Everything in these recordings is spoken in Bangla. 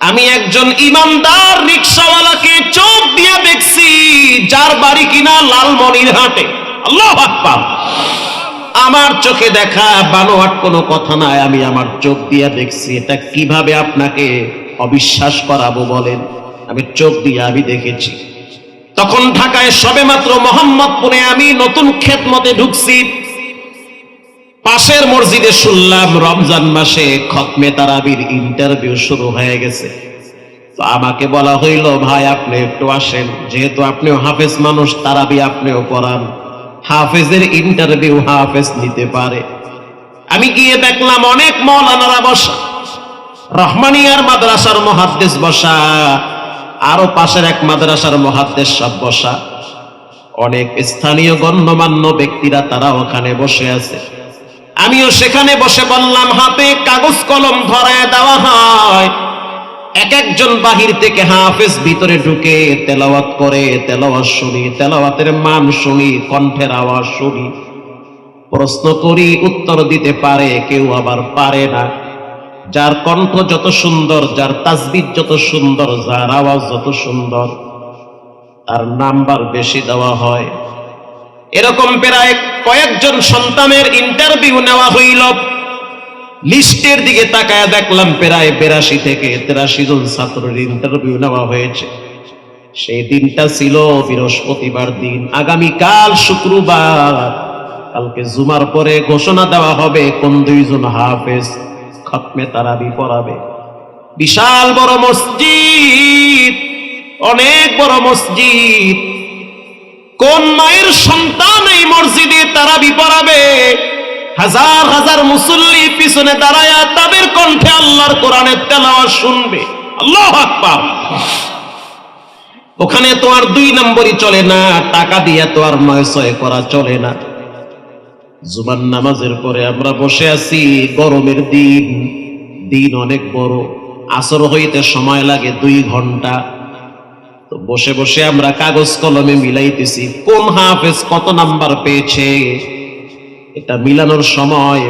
আমি একজন ইমানদার রিকশাওয়ালাকে চোখ দিয়ে দেখছি, যার বাড়ি কিনা লালমনিরহাটে। আল্লাহু আকবার। আমার চোখে দেখা বানোয়াট কোনো কথা নাই, আমি আমার চোখ দিয়ে দেখছি। এটা কিভাবে আপনাকে অবিশ্বাস করাবো বলেন? আমি চোখ দিয়ে আমি দেখেছি। তখন ঢাকায় সবেমাত্র মোহাম্মদপুরে আমি নতুন খেদমতে ঢুকছি। পাশের মসজিদে শুনলাম রমজান মাসে খতমে তারাবির ইন্টারভিউ শুরু হয়ে গেছে। তো আমাকে বলা হইল, ভাই আপনি একটু আসেন, যেহেতু আপনিও হাফেজ মানুষ, তারাবি আপনিও পড়ান, হাফেজের ইন্টারভিউ হাফেজ নিতে পারে। আমি গিয়ে দেখলাম অনেক মাওলানারা বসা, রহমানিয়ার মাদ্রাসার মুহাদ্দিস বসা, আরো পাশের এক মাদ্রাসার মুহাদ্দিস সব বসা, অনেক স্থানীয় গণ্যমান্য ব্যক্তিরা তারা ওখানে বসে আছে। আমিও সেখানে বসে বললাম, হাতে কাগজ কলম ধরায় দেওয়া হয়, এক একজন বাহির থেকে হাফেজ ভিতরে ঢুকে তেলাওয়াত করে, তেলাওয়াত শুনি, তেলাওয়াতের মান শুনি, কণ্ঠের আওয়াজ শুনি, প্রশ্ন করি, উত্তর দিতে পারে, কেউ আবার পারে না। যার কণ্ঠ যত সুন্দর, যার তাসবিহ যত সুন্দর, যার আওয়াজ যত সুন্দর, তার নাম্বার বেশি দেওয়া হয়। এরকম প্রায় কয়েকজন সন্তানের ইন্টারভিউ নেওয়া হইল। লিস্টের দিকে তাকায় দেখলাম প্রায় 82 থেকে 83 জন ছাত্রের ইন্টারভিউ নেওয়া হয়েছে। সেই দিনটা ছিল বৃহস্পতিবার দিন। আগামীকাল শুক্রবার, কালকে জুমার পরে ঘোষণা দেওয়া হবে কোন 2 জন হাফেজ খতমে তারাবি পড়াবে। বিশাল বড় মসজিদ, অনেক বড় মসজিদ। কোন মায়ের সন্তান এই মসজিদে তারাবি পড়াবে? হাজার হাজার মুসল্লি পিছনে দাঁড়ায়া তাদের কণ্ঠে আল্লাহর কোরআনের তেলাওয়াত শুনবে। আল্লাহু আকবার। ওখানে তো আর 2 নম্বরই চলে না, টাকা দিয়ে তো আর 9-6 করা চলে না। জুমার নামাজের পরে আমরা বসে আছি, গরমের দিন, দিন অনেক বড়, আসর হইতে সময় লাগে 2 ঘন্টা। তো বসে বসে আমরা কাগজ কলমে মিলাইতেছি কোন হাফেজ কত নাম্বার পেয়েছে। এটা মিলানোর সময়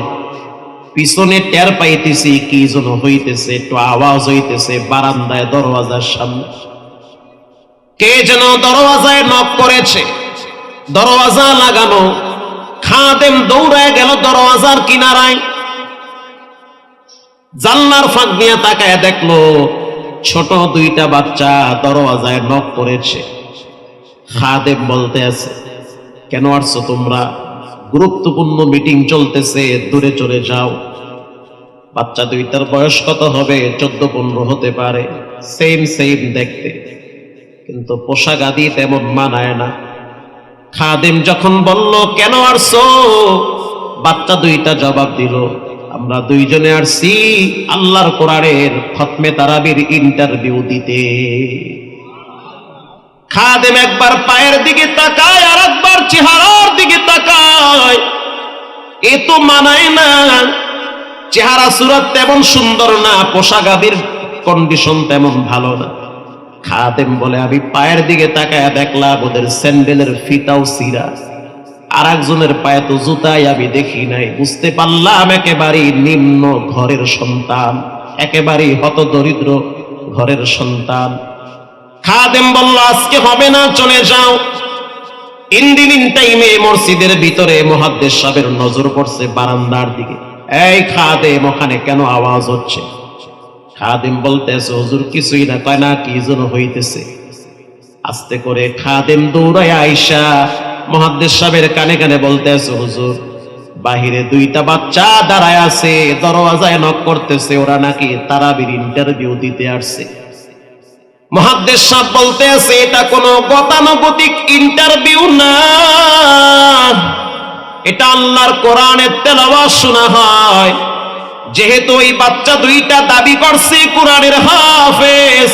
পিছনে টের পাইতেছি কি যেন হইতেছে, একটু আওয়াজ হইতেছে বারান্দায়, দরওয়াজার সামনে। কে যেন দরওয়াজায় নক করেছে, দরওয়াজা লাগানো। খাদেম দৌড়ায় গেল দরওয়াজার কিনারায়, জানলার ফাঁক দিয়ে তাকায় দেখলো ছোট 2টা বাচ্চা দরওয়াজায় নক করেছে। খাদেম বলতে আছে, কেন আসছো তোমরা? গুরুত্বপূর্ণ মিটিং চলতেছে, দূরে চলে যাও। বাচ্চা 2টার বয়স কত হবে? 14-15 হতে পারে, সেম দেখতে, কিন্তু পোশাক আদি তেমন মানায় না। খাদেম যখন বলল কেন আসছো, বাচ্চা 2টা জবাব দিল, আমরা 2 জনে আসছি আল্লাহর কোরআনের খতমে তারাবির ইন্টারভিউ দিতে। খাদেম একবার পায়ের দিকে তাকায়, আর একবার চেহারার দিকে তাকায়। এ তো মানায় না, চেহারা সুরত তেমন সুন্দর না, পোশাক আদির কন্ডিশন তেমন ভালো না। খাদেম বলে, আমি পায়ের দিকে তাকায় দেখলাম ওদের স্যান্ডেলের ফিতাও ছিঁড়া, আর একজনের পায়ে তো জুতাই আমি দেখি নাই। বুঝতে পারলাম একেবারে নিম্ন ঘরের সন্তান, একেবারে হতদরিদ্র ঘরের সন্তান। খাদেম বলল, আজকে হবে না, চলে যাও। ইন্দিনিন টাইমে মসজিদের ভিতরে মুহাদ্দিস সাহেবের নজর পড়ছে বারান্দার দিকে। এই খাদেম, ওখানে কেন আওয়াজ হচ্ছে? খাদেম বলতেছে, হুজুর কিছুই না। কয় না, কি যেন হইতেছে। আস্তে করে খাদেম দৌড়ায় আইসা মুহাদ্দিস সাহেবের কানে কানে বলতেছে, হুজুর বাহিরে 2টা বাচ্চা দাঁড়ায় আছে, দরওয়াজায় নক করতেছে, ওরা নাকি তারাবির ইন্টারভিউ দিতে আসছে। মুহাদ্দিস সাহেব বলতে আছে, এটা কোনো গতানুগতিক ইন্টারভিউ না, এটা আল্লাহর কোরআনের তেলাওয়াত শোনা হয়। যেহেতু ওই বাচ্চা 2টা দাবি করছে কোরআনের হাফেজ,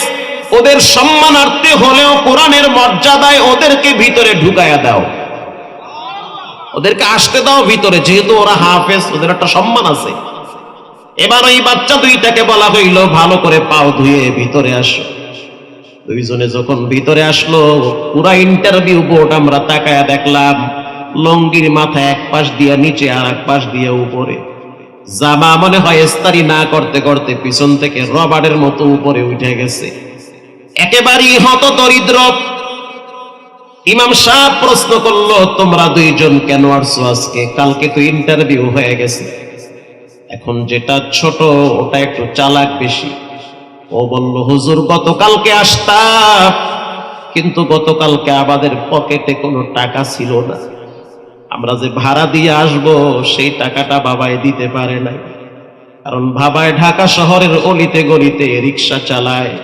ওদের সম্মানার্থে হলেও কোরআনের মর্যাদায় ওদেরকে ভিতরে ঢুকায়া দাও, ওদেরকে আসতে দাও ভিতরে, যেহেতু ওরা হাফেজ, ওদের একটা সম্মান আছে। এবার ওই বাচ্চা 2টাকে বলা হইল, ভালো করে পাও ধুয়ে ভিতরে আসো। 2 জনে যখন ভিতরে আসলো, পুরা ইন্টারভিউ বোর্ড আমরা তাকায়া দেখলাম লঙ্গির মাথা এক পাশ দিয়ে নিচে, আর এক পাশ দিয়ে উপরে। জামা মনে হয় ইস্তারি না করতে করতে পিছন থেকে রবারের মতো উপরে উঠে গেছে, একেবারেই হত দরিদ্র। ইমাম সাহেব প্রশ্ন করলো, তোমরা দুইজন কেন আসছো আজকে? কালকে তো ইন্টারভিউ হয়ে গেছে। এখন যেটা ছোট ওটা একটু চালাক বেশি। ও বলল, হুজুর গতকালকে আসতাম, কিন্তু গতকালকে আমাদের পকেটে কোনো টাকা ছিল না। আমরা যে ভাড়া দিয়ে আসব সেই টাকাটা বাবাই দিতে পারে নাই, কারণ বাবাই ঢাকা শহরের অলিতে গলিতে রিক্সা চালায়।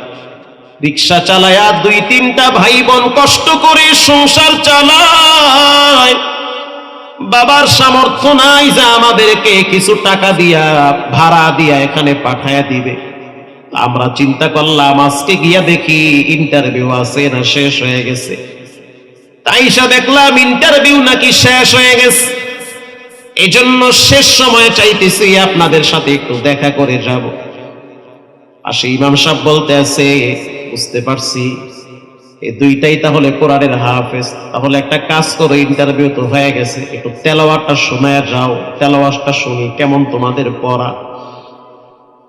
রিক্সা চালায়া 2-3টা ভাই বোন কষ্ট করে সংসার চালায়। বাবার সামর্থ্য নাই যে আমাদেরকে কিছু টাকা দিয়া ভাড়া দিয়া এখানে পাঠায়া দিবে। আমরা চিন্তা করলাম আজকে গিয়া দেখি ইন্টারভিউ আছে না শেষ হয়ে গেছে। তাইসা দেখলাম ইন্টারভিউ নাকি শেষ হয়ে গেছে। এই জন্য শেষ সময় চাইতেছি আপনাদের সাথে একটু দেখা করে যাব। আসে ইমাম সাহেব বলতে আছে, বুঝতে পারছি এই দুইটাই তাহলে কোরআনের হাফেজ। তাহলে একটা কাজ করো, ইন্টারভিউ তো হয়ে গেছে, একটু তেলাওয়াতটা শোনায় যাও, তেলাওয়াতটা শুনি কেমন তোমাদের পড়া।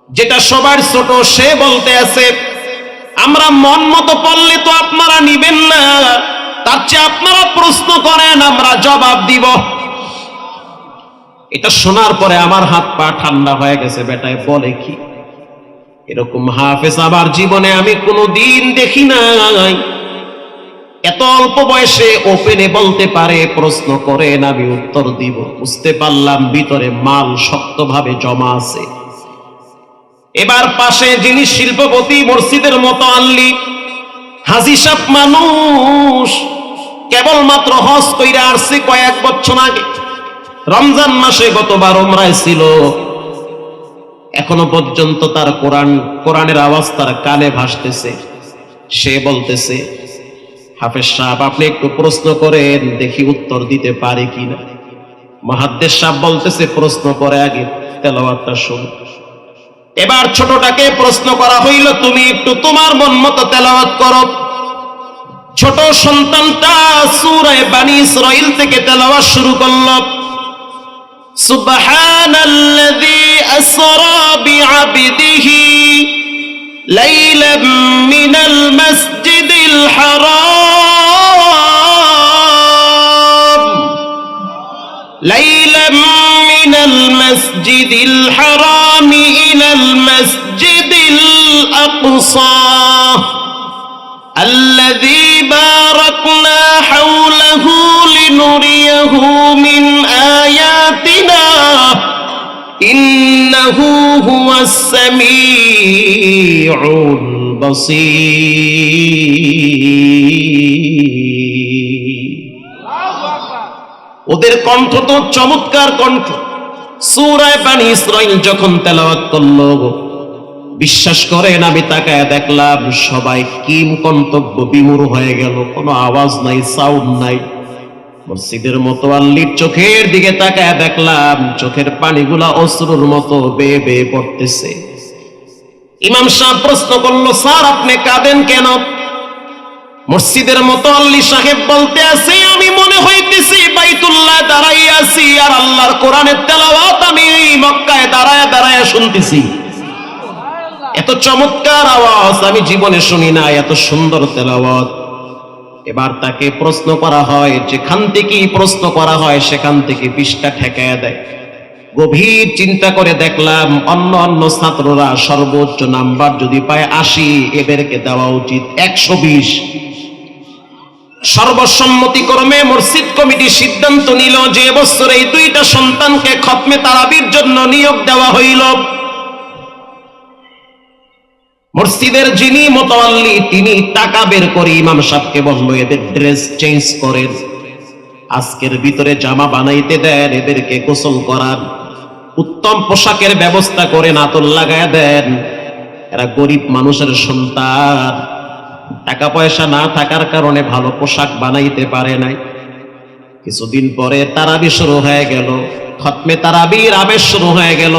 যেটা সবার ছোট সে বলতে আছে, আমরা মন মতো পড়লে তো আপনারা নিবেন না, তার চেয়ে আপনারা প্রশ্ন করেন, আমরা জবাব দিব। এটা শোনার পরে আমার হাত পা ঠান্ডা হয়ে গেছে। বেটায় বলে কি, এরকম হাফেজ আমার জীবনে আমি কোনোদিন দেখি নাই। এত অল্প বয়সে ওপেনে বলতে পারে, প্রশ্ন করেন আমি উত্তর দিব। বুঝতে পারলাম ভিতরে মাল শক্তভাবে জমা আছে। এবার পাশে যিনি শিল্পপতি, মসজিদের মতো আনলি হাজী সাহেব মানুষ, কেবলমাত্র হজ কইরা আসছে কয়েক বছর আগে, রমজান মাসে গতবার উমরায় ছিল। এখনো পর্যন্ত তার কোরআনের আওয়াজ তার কানে ভাসতেছে। সে বলতেছে, হাফেজ সাহেব আপনি একটু প্রশ্ন করেন, দেখি উত্তর দিতে পারে কিনা। মুহাদ্দিস সাহেব বলতেছে, প্রশ্ন করে আগে তেলাওয়াতটা শুনুন। এবার ছোটটাকে প্রশ্ন করা হইল, তুমি একটু তোমার মন মতো তেলাওয়াত করো। ছোট সন্তানটা সূরা বানী ইসরাঈল থেকে তেলাওয়াত শুরু করল। সুবহানাল্লাযী আসরা বিআবদিহি লাইলাম মিনাল মাসজিদিল হারাম লাইলাম মিনাল মাসজিদিল হারাম ইলাল মাসজিদিল আকসা الذي باركنا حوله لنريه من آياتنا إنه هو السميع البصير। ওদের কণ্ঠ তো চমৎকার কণ্ঠ। সূরা বানী ইসরাঈল যখন তেলাওয়াত করলো, বিশ্বাস করেন আমি তাকায় দেখলাম সবাই কিম কন্তব্য বিমূঢ় হয়ে গেল, কোনো আওয়াজ নাই, সাউন্ড নাই। মসজিদের মতো আল্লির চোখের দিকে তাকায় দেখলাম চোখের পানিগুলা অশ্রুর মতো বেয়ে বেয়ে পড়তেছে। ইমাম সাহেব প্রশ্ন করলো, স্যার আপনি কাঁদেন কেন? মসজিদের মতো আল্লি সাহেব বলতে আছে, আমি মনে হইতেছি বাইতুল্লাহ দাঁড়াই আছি আর আল্লাহর কোরআনের তেলাওয়াত আমি মক্কায় দাঁড়ায় দাঁড়ায় শুনতেছি। এত চমৎকার আওয়াজ আমি জীবনে শুনি না, এত সুন্দর তেলাওয়াত। এবার তাকে প্রশ্ন করা হয়, যেখান থেকেই প্রশ্ন করা হয় সেখান থেকে পৃষ্ঠা ঠেকায়া দেয়। গভীর চিন্তা করে দেখলাম অন্য অন্য ছাত্ররা সর্বোচ্চ নাম্বার যদি পায় 80, এদেরকে দেওয়া উচিত 120। সর্বসম্মতিক্রমে মসজিদ কমিটি সিদ্ধান্ত নিল যে এবছর এই দুইটা সন্তানকে খতমে তারাবির জন্য নিয়োগ দেওয়া হইল। মসজিদের যিনি মোতাওয়াল্লি তিনি টাকা বের করে ইমাম সাহেবকে বলল, এদের ড্রেস চেঞ্জ করেন, আজকের ভিতরে জামা বানাইতে দেন, এদেরকে গোসল করান, উত্তম পোশাকের ব্যবস্থা করে আতর লাগায় দেন। এরা গরিব মানুষের সন্তান, টাকা পয়সা না থাকার কারণে ভালো পোশাক বানাইতে পারে নাই। কিছুদিন পরে তারাবি শুরু হয়ে গেল, খতমে তারাবির আবেশ শুরু হয়ে গেল।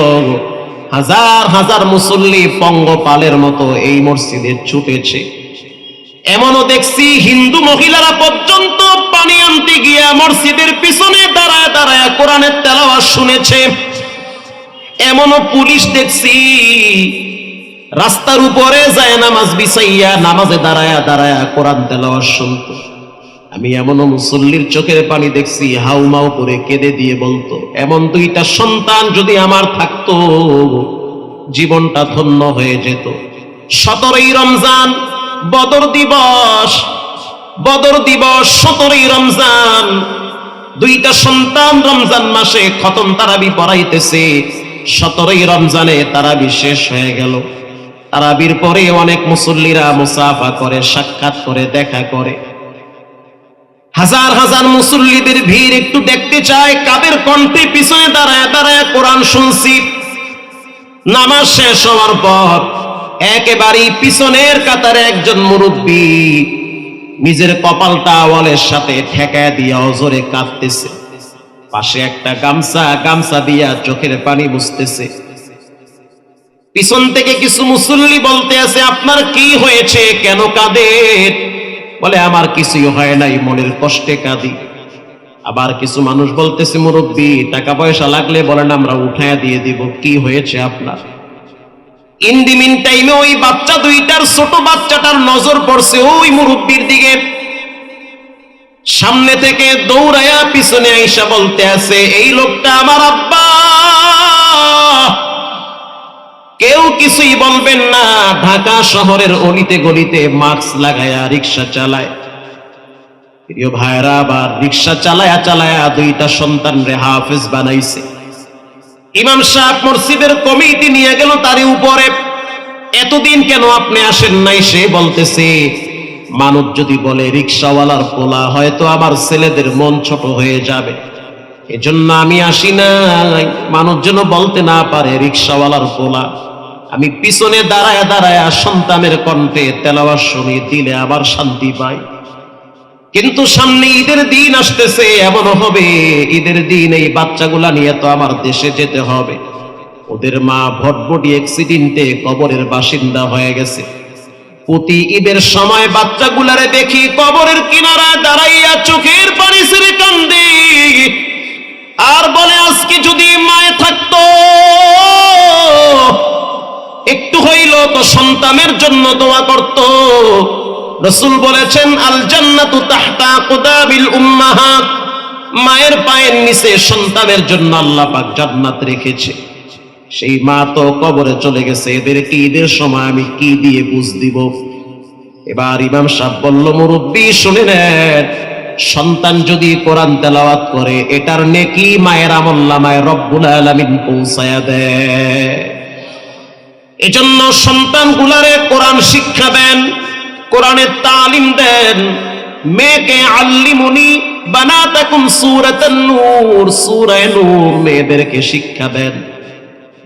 হাজার হাজার মুসল্লি পঙ্গপালের মতো এই মসজিদে ছুটেছে। এমনও দেখছি হিন্দু মহিলারা পর্যন্ত পানি আনতে গিয়ে মসজিদের পিছনে দাঁড়ায় দাঁড়ায় কোরআনের তেলাওয়াত শুনেছে। এমনও পুলিশ দেখছি রাস্তার উপরে যায় নামাজ বিছাইয়া নামাজে দাঁড়ায়া দাঁড়ায়া কোরআন তেলাওয়াত শুনতো। আমি এমনও মুসল্লির চোখের পানি দেখছি হাউমাউ করে কেঁদে দিয়ে বলতো, এমন দুইটা সন্তান যদি আমার থাকতো জীবনটা ধন্য হয়ে যেত। 17ই রমজান বদর দিবস, 17ই রমজান, দুইটা সন্তান রমজান মাসে খতম তারাবি পড়াইতেছে। 17ই রমজানে তারাবি শেষ হয়ে গেল। তারাবির পরে অনেক মুসল্লিরা মুসাফা করে, সাক্ষাৎ করে, দেখা করে। হাজার হাজার মুসল্লিদের ভিড়, একটু দেখতে চায় কাদের কণ্ঠে পিছনে দাঁড়ায় দাঁড়ায় কোরআন শুনছি। নামাজ শেষ হওয়ার পর একেবারেই পিছনের কাতারে একজন মুরব্বী নিজের কপালটা ওয়ালের সাথে ঠেকায় দিয়া অজরে কাঁদতেছে। পাশে একটা গামছা দিয়া চোখের পানি মুছতেছে। পিছন থেকে কিছু মুসল্লি বলতে আছে, আপনার কি হয়েছে, কেন কাঁদেন? বলে, আমার কিছুই হয় নাই, মনের কষ্টে কাঁদি। আবার কিছু মানুষ বলতেছে, মুরব্বী টাকা পয়সা লাগলে বলেন, আমরা উঠায়া দিয়ে দিব, কি হয়েছে আপনার? ইন দি মিন টাইমে ওই বাচ্চা দুইটার, ছোট বাচ্চাটার নজর পড়ছে ওই মুরব্বীর দিকে। সামনে থেকে দৌড়ায়া পিছনে আইসা বলতে আছে, এই লোকটা আমার আব্বা, কেউ কিছুই বলবেন না। ঢাকা শহরের অলিতে গলিতে মাস্ক লাগায়া রিক্সা চালায়। প্রিয় ভাইরা, আবার রিক্সা চালায়া চালায়া দুইটা সন্তানরে হাফেজ বানাইছে। ইমাম সাহেব মসজিদের কমিটি নিয়ে গেল তারই উপরে, এতদিন কেন আপনি আসেন নাই? সে বলতেছে, মানুষ যদি বলে রিক্সাওয়ালার পোলা, হয়তো আমার ছেলেদের মন ছোট হয়ে যাবে, এজন্য আমি আসি নাই। মানুষ যেন বলতে না পারে রিক্সাওয়ালার পোলা। আমি পিছনে দাঁড়ায় দাঁড়ায় সন্তানের কণ্ঠে তেলাওয়াত শুনি, দিলে আবার শান্তি পাই। কিন্তু সামনে ঈদের দিন আসতেছে, এমনও হবে ঈদের দিন এই বাচ্চাগুলা নিয়ে তো আমার দেশে যেতে হবে। ওদের মা ভটভটি অ্যাক্সিডেন্টে কবরের বাসিন্দা হয়ে গেছে। প্রতি ঈদের সময় বাচ্চাগুলারে দেখি কবরের কিনারায় দাঁড়াইয়া চোখের পানি ছেড়ে কান্দে, আর বলে, আজকে যদি মায়ে থাকতো একটু হইল তো সন্তানের জন্য দোয়া করত। রাসূল বলেছেন, আল জান্নাতু তাহতা আকদাবিল উম্মাহাত, মায়ের পায়ের নিচে সন্তানের জন্য আল্লাহ পাক জান্নাত রেখেছে। সেই মা তো কবরে চলে গেছে, এদেরকে ঈদের সময় আমি কি দিয়ে বুঝ দিব? এবার ইমাম সাহেব বলল, মুরব্বী শুনে নেন, সন্তান যদি কোরআন তেলাওয়াত করে এটার নেকি মায়ের আমলনামায় রব্বুল আলামিন পৌঁছায়া দেয়। এজন্য সন্তানগুলারে কোরআন শিক্ষা দেন, কোরআনের তালিম দেন। মেয়েকে আল্লিমুনি বানাতাকুম সূরাতুন নূর, সূরা নূর মেয়েদেরকে শিক্ষা দেন।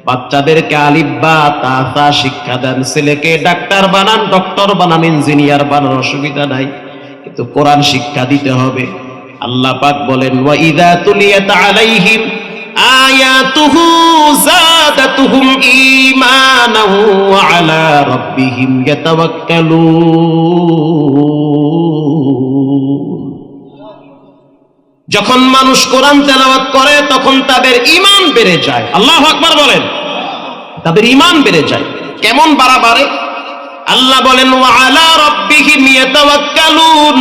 বাচ্চাদেরকে আলিফ বা তা তা শিক্ষা দেন। ছেলেকে ডাক্তার বানান, ডক্টর বানান, ইঞ্জিনিয়ার বানান, অসুবিধা নাই, কিন্তু কোরআন শিক্ষা দিতে হবে। আল্লাহ পাক বলেন, ওয়া ইযা তুলিয়াত আলাইহিম আয়াতুহু যাদাতুহুম ঈমানান ওয়া আলা রাব্বিহিম ইয়াতাওয়াক্কালুন। যখন মানুষ কোরআন তেলাওয়াত করে তখন তাদের ঈমান বেড়ে যায়। আল্লাহু আকবার বলেন, তাদের ঈমান বেড়ে যায়। কেমন বাড়ে? আল্লাহ বলেন, ওয়া আলা রাব্বিহিম ইয়াতাওয়াক্কালুন।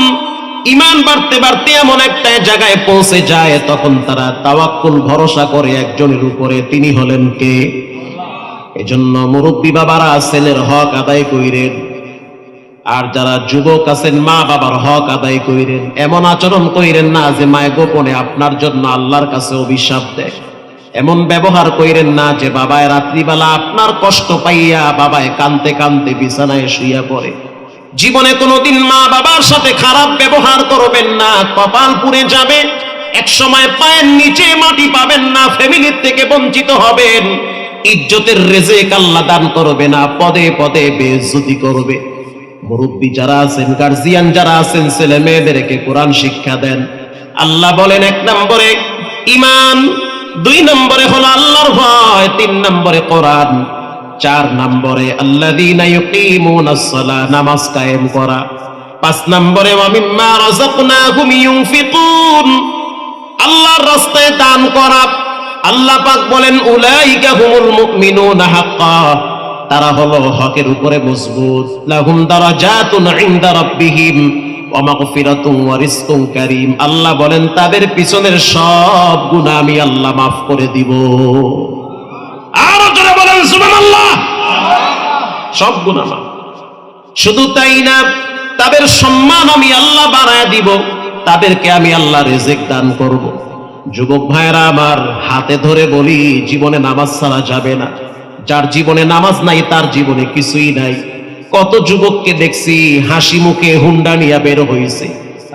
ঈমান বাড়তে বাড়তে এমন একটা জায়গায় পৌঁছে যায় তখন তারা তাওয়াক্কুল, ভরসা করে একজনের উপরে, তিনি হলেন কে? এজন্য মুরব্বী বাবারা ছেলের হক আদায় কইরেন, আর যারা যুবক আছেন মা বাবার হক আদায় কইরেন। এমন আচরণ কইরেন না যে মায়ে গোপনে আপনার জন্য আল্লাহর কাছে অভিশাপ দেয়। এমন ব্যবহার কইরেন না যে বাবায় রাত্রিবেলা আপনার কষ্ট পাইয়া বাবায় কাঁদতে কাঁদতে বিছানায় শুইয়া পড়ে। জীবনে কোনোদিন মা বাবার সাথে খারাপ ব্যবহার করবেন না, কপাল পুড়ে যাবে। এক সময় পায়ের নিচে মাটি পাবেন না, ফ্যামিলির থেকে বঞ্চিত হবেন। ইজ্জতের রেজেক আল্লাহ দান করবে না, পদে পদে বেইজ্জতি করবে। মুরব্বী যারা আছেন, গার্জিয়ান যারা আছেন, ছেলে মেয়েদেরকে কোরআন শিক্ষা দেন। আল্লাহ বলেন, 1 নম্বরে ঈমান, 2 নম্বরে হলো আল্লাহর ভয়, 3 নম্বরে কোরআন, 4 নম্বরে আল্লাযীনা ইউকিমুনাস সালাহ, নামাজ কায়েম করা, 5 নম্বরে ওয়া মিম্মা রাযাকনাহুম ইউনফিকুন, আল্লাহর রাস্তায় দান করা, আল্লাহ পাক বলেন উলাইকা হুমুল মুমিনুনা হাক্কা, তারা হলো হকের উপরে মজবুত। লাহুম দারাজাতুন ইনদা রাব্বিহিম ওয়া মাগফিরাতুন ওয়া রিজকুন কারীম। আল্লাহ বলেন তাদের পিছনের সব গুনাহ আমি আল্লাহ মাফ করে দিব। আর জোরে বলেন সুবহানাল্লাহ। সব গুনাহ মাফ। শুধু তাই না, তাদের সম্মান আমি আল্লাহ বাড়ায় দিব, তাদেরকে আমি আল্লাহ রিজিক দান করব। যুবক ভাইরা আমার, হাতে ধরে বলি জীবনে নামাজ ছাড়া যাবে না। যার জীবনে নামাজ নাই তার জীবনে কিছুই নাই। কত যুবককে দেখছি হাসি মুখে হুন্ডা নিয়ে বের হয়েছে,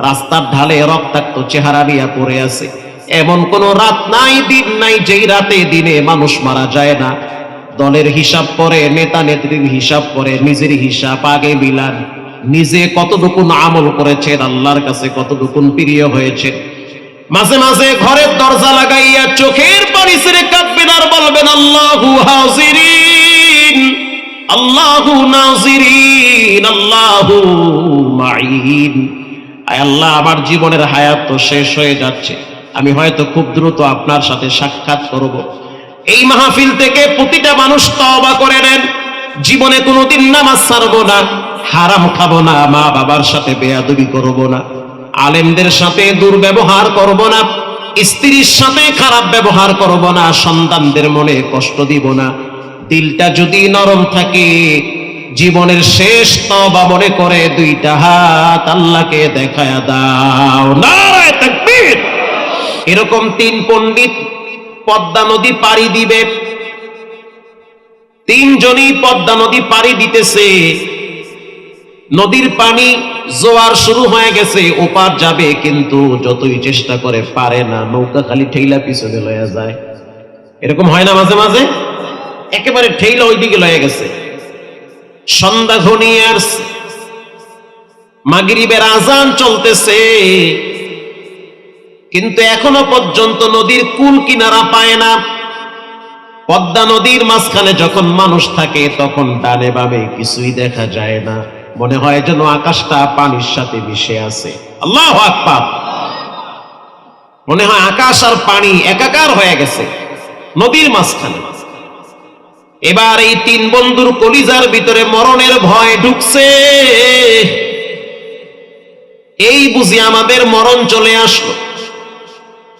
রাস্তার ঢালে রক্তাক্ত চেহারা নিয়ে পড়ে আছে। এমন কোন রাত নাই, দিন নাই যেই রাতে দিনে মানুষ মারা যায় না। দলের হিসাব করে, নেতা নেত্রীর হিসাব করে, নিজের হিসাব আগে মিলান। নিজে কতটুকু আমল করেছেন, আল্লাহর কাছে কতটুকু প্রিয় হয়েছে। মাঝে মাঝে ঘরের দরজা লাগাইয়া চোখের পানি ছেড়ে কাঁদবেন আর বলবেন আল্লাহু হাজিরিন আল্লাহু নাজিরিন আল্লাহু মাঈন। আয় আল্লাহ, আমার জীবনের হায়াত তো শেষ হয়ে যাচ্ছে, আমি হয়তো খুব দ্রুত আপনার সাথে সাক্ষাৎ করব। এই মাহফিল থেকে প্রতিটা মানুষ তওবা করে নেন, জীবনে কোনোদিন নামাজ ছাড়বো না, হারাম খাবো না, মা বাবার সাথে বেয়াদবি করব না, আলেমদের সাথে দুর্ব্যবহার করব না, স্ত্রীর সাথে খারাপ ব্যবহার করব না, সন্তানদের মনে কষ্ট দিব না। দিলটা যদি নরম থাকে, জীবনের শেষ তওবা মনে করে দুইটা হাত আল্লাহকে দেখায়া দাও, নারায়ে তাকবীর। এরকম 3 পণ্ডিত পদ্মা নদী পাড়ি দিবে। 3 জনই পদ্মা নদী পাড়ি দিতেছে। নদীর পানি জোয়ার শুরু হয়ে গেছে, ওপার যাবে, কিন্তু যতই চেষ্টা করে পারে না, নৌকা খালি ঠেইলা পিছনে লয়ে যায়। এরকম হয় না মাঝে মাঝে? একেবারে ঠেইলা ওইদিকে লয়ে গেছে। সন্ধ্যা ঘনিয়ে আসছে, মাগরিবের আজান চলতেছে, কিন্তু এখনো পর্যন্ত নদীর কুল কিনারা পায় না। পদ্মা নদীর মাঝখানে যখন মানুষ থাকে তখন ডানে বামে কিছুই দেখা যায় না, মনে হয় যেন আকাশটা পানির সাথে মিশে আছে। আল্লাহু আকবার। মনে হয় আকাশ আর পানি একাকার হয়ে গেছে নদীর মাঝখানে। এবার এই 3 বন্ধুর কলিজার ভিতরে মরণের ভয় ঢুকছে। এই বুঝি আমাদের মরণ চলে আসলো।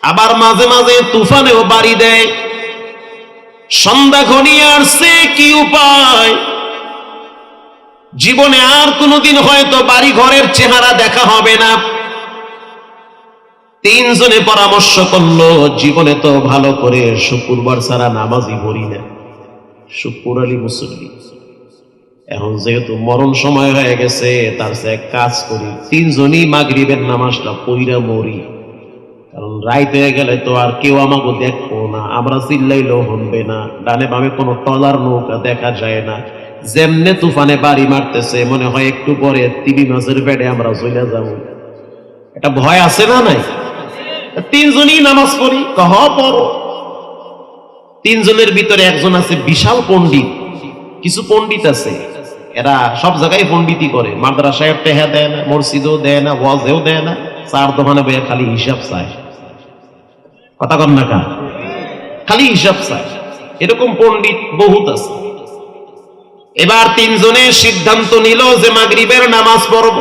আবার মাঝে মাঝে তুফানেও বাড়ি দেয়। সন্ধ্যা ঘনিয়ে আসছে, কি উপায়? জীবনে আর কোনোদিন হয়তো বাড়ি ঘরের চেহারা দেখা হবে না। 3 জনে পরামর্শ করলো, জীবনে তো ভালো করে শুক্রবার ছাড়া নামাজই পড়ি না, শুক্র আলী মুসল্লি। এখন যেহেতু মরণ সময় হয়ে গেছে, তার সে এক কাজ করি, 3 জনই মাগরিবের নামাজটা পইরা মরি। কারণ রাইত হয়ে গেলে তো আর কেউ আমাকে দেখবো না, আমরা চিল্লাইলেও শুনবে না, ডানে বামে কোনো টলার নৌকা দেখা যায় না। যেমনে তুফানে বাড়ি মারতেছে, মনে হয় একটু পরে 3 মাসের বেডে আমরা চলে যাব। এটা ভয় আছে না নাই? 3 জনই নামাজ পড়ি, কহ পড়ো। 3 জনের ভিতরে একজন আছে বিশাল পণ্ডিত। কিছু পণ্ডিত আছে, এরা সব জায়গায় পণ্ডিতি করে, মাদ্রাসায় টেহা দেয় না, মসজিদেও দেয় না, ওয়াজেও দেয় না, 4 দোকানে বইয়া খালি হিসাব চায়। কথা কন না কা? খালি হিসাব চায়। এরকম পণ্ডিত বহুত আছে। এবার 3 জনে সিদ্ধান্ত নিল যে মাগরিবের নামাজ পড়ব।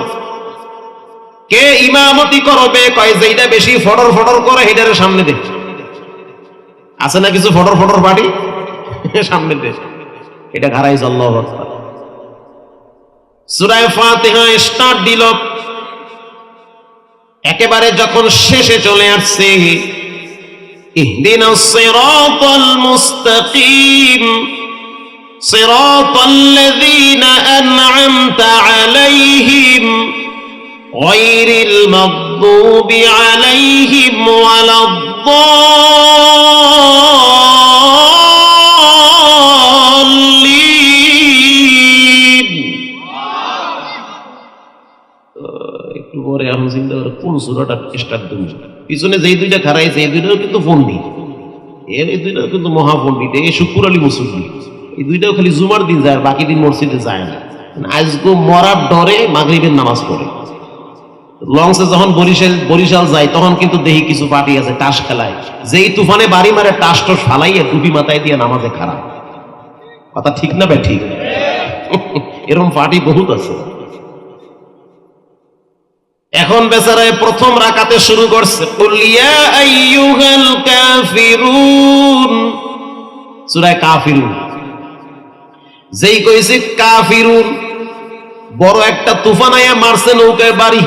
কে ইমামতি করবে? কয় যেইটা বেশি ফটর ফটর করে হেটারে সামনে দে। আছে না কিছু ফটর ফটর বাড়ি, সামনে দে, এটা ঘাড়াই। আল্লাহু আকবার। সূরা ফাতিহা স্টার্ট দিল। একেবারে যখন শেষে চলে আসছে, ইহদিনাস সিরাতাল মুস্তাকিম সিরাতাল্লাযীনা আন'আমতা আলাইহিম গায়রিল মাগদুবি আলাইহিম ওয়ালাদ-দাল্লিন। একটু পরে আমি চিন্তা করি কোন সূরাটা স্টার্ট দেব। পিছনে যেই 2টা খারাইছে, এই 2টাও কিন্তু পণ্ডিত, এই 2টাও কিন্তু মহাপণ্ডিত। এই শুক্র আলী মুসল্লি, এই 2টাও খালি জুমার দিন যায়, বাকি দিন মসজিদে যায় না। আজকে মরার ডরে মাগরিবের নামাজ পড়ে। লঞ্চে যখন বরিশাল যায় তখন কিন্তু দেখি কিছু পার্টি আছে টাস খেলায়, যেই তুফানে বাড়ি মারে টাস টোস ফালাইয়ে টুপি মাথায় দিয়ে নামাজে খারাপ। কথা ঠিক না বে ঠিক? এরকম পার্টি বহুত আছে। এখন বেচারায় প্রথম রাকাতে শুরু করছে কুল ইয়া আইয়ুহাল কাফিরুন, সূরা কাফিরুন। যেই কইছে কাফিরুন, বড় একটা তুফান আয়া মারছে নৌকায় বাড়ি,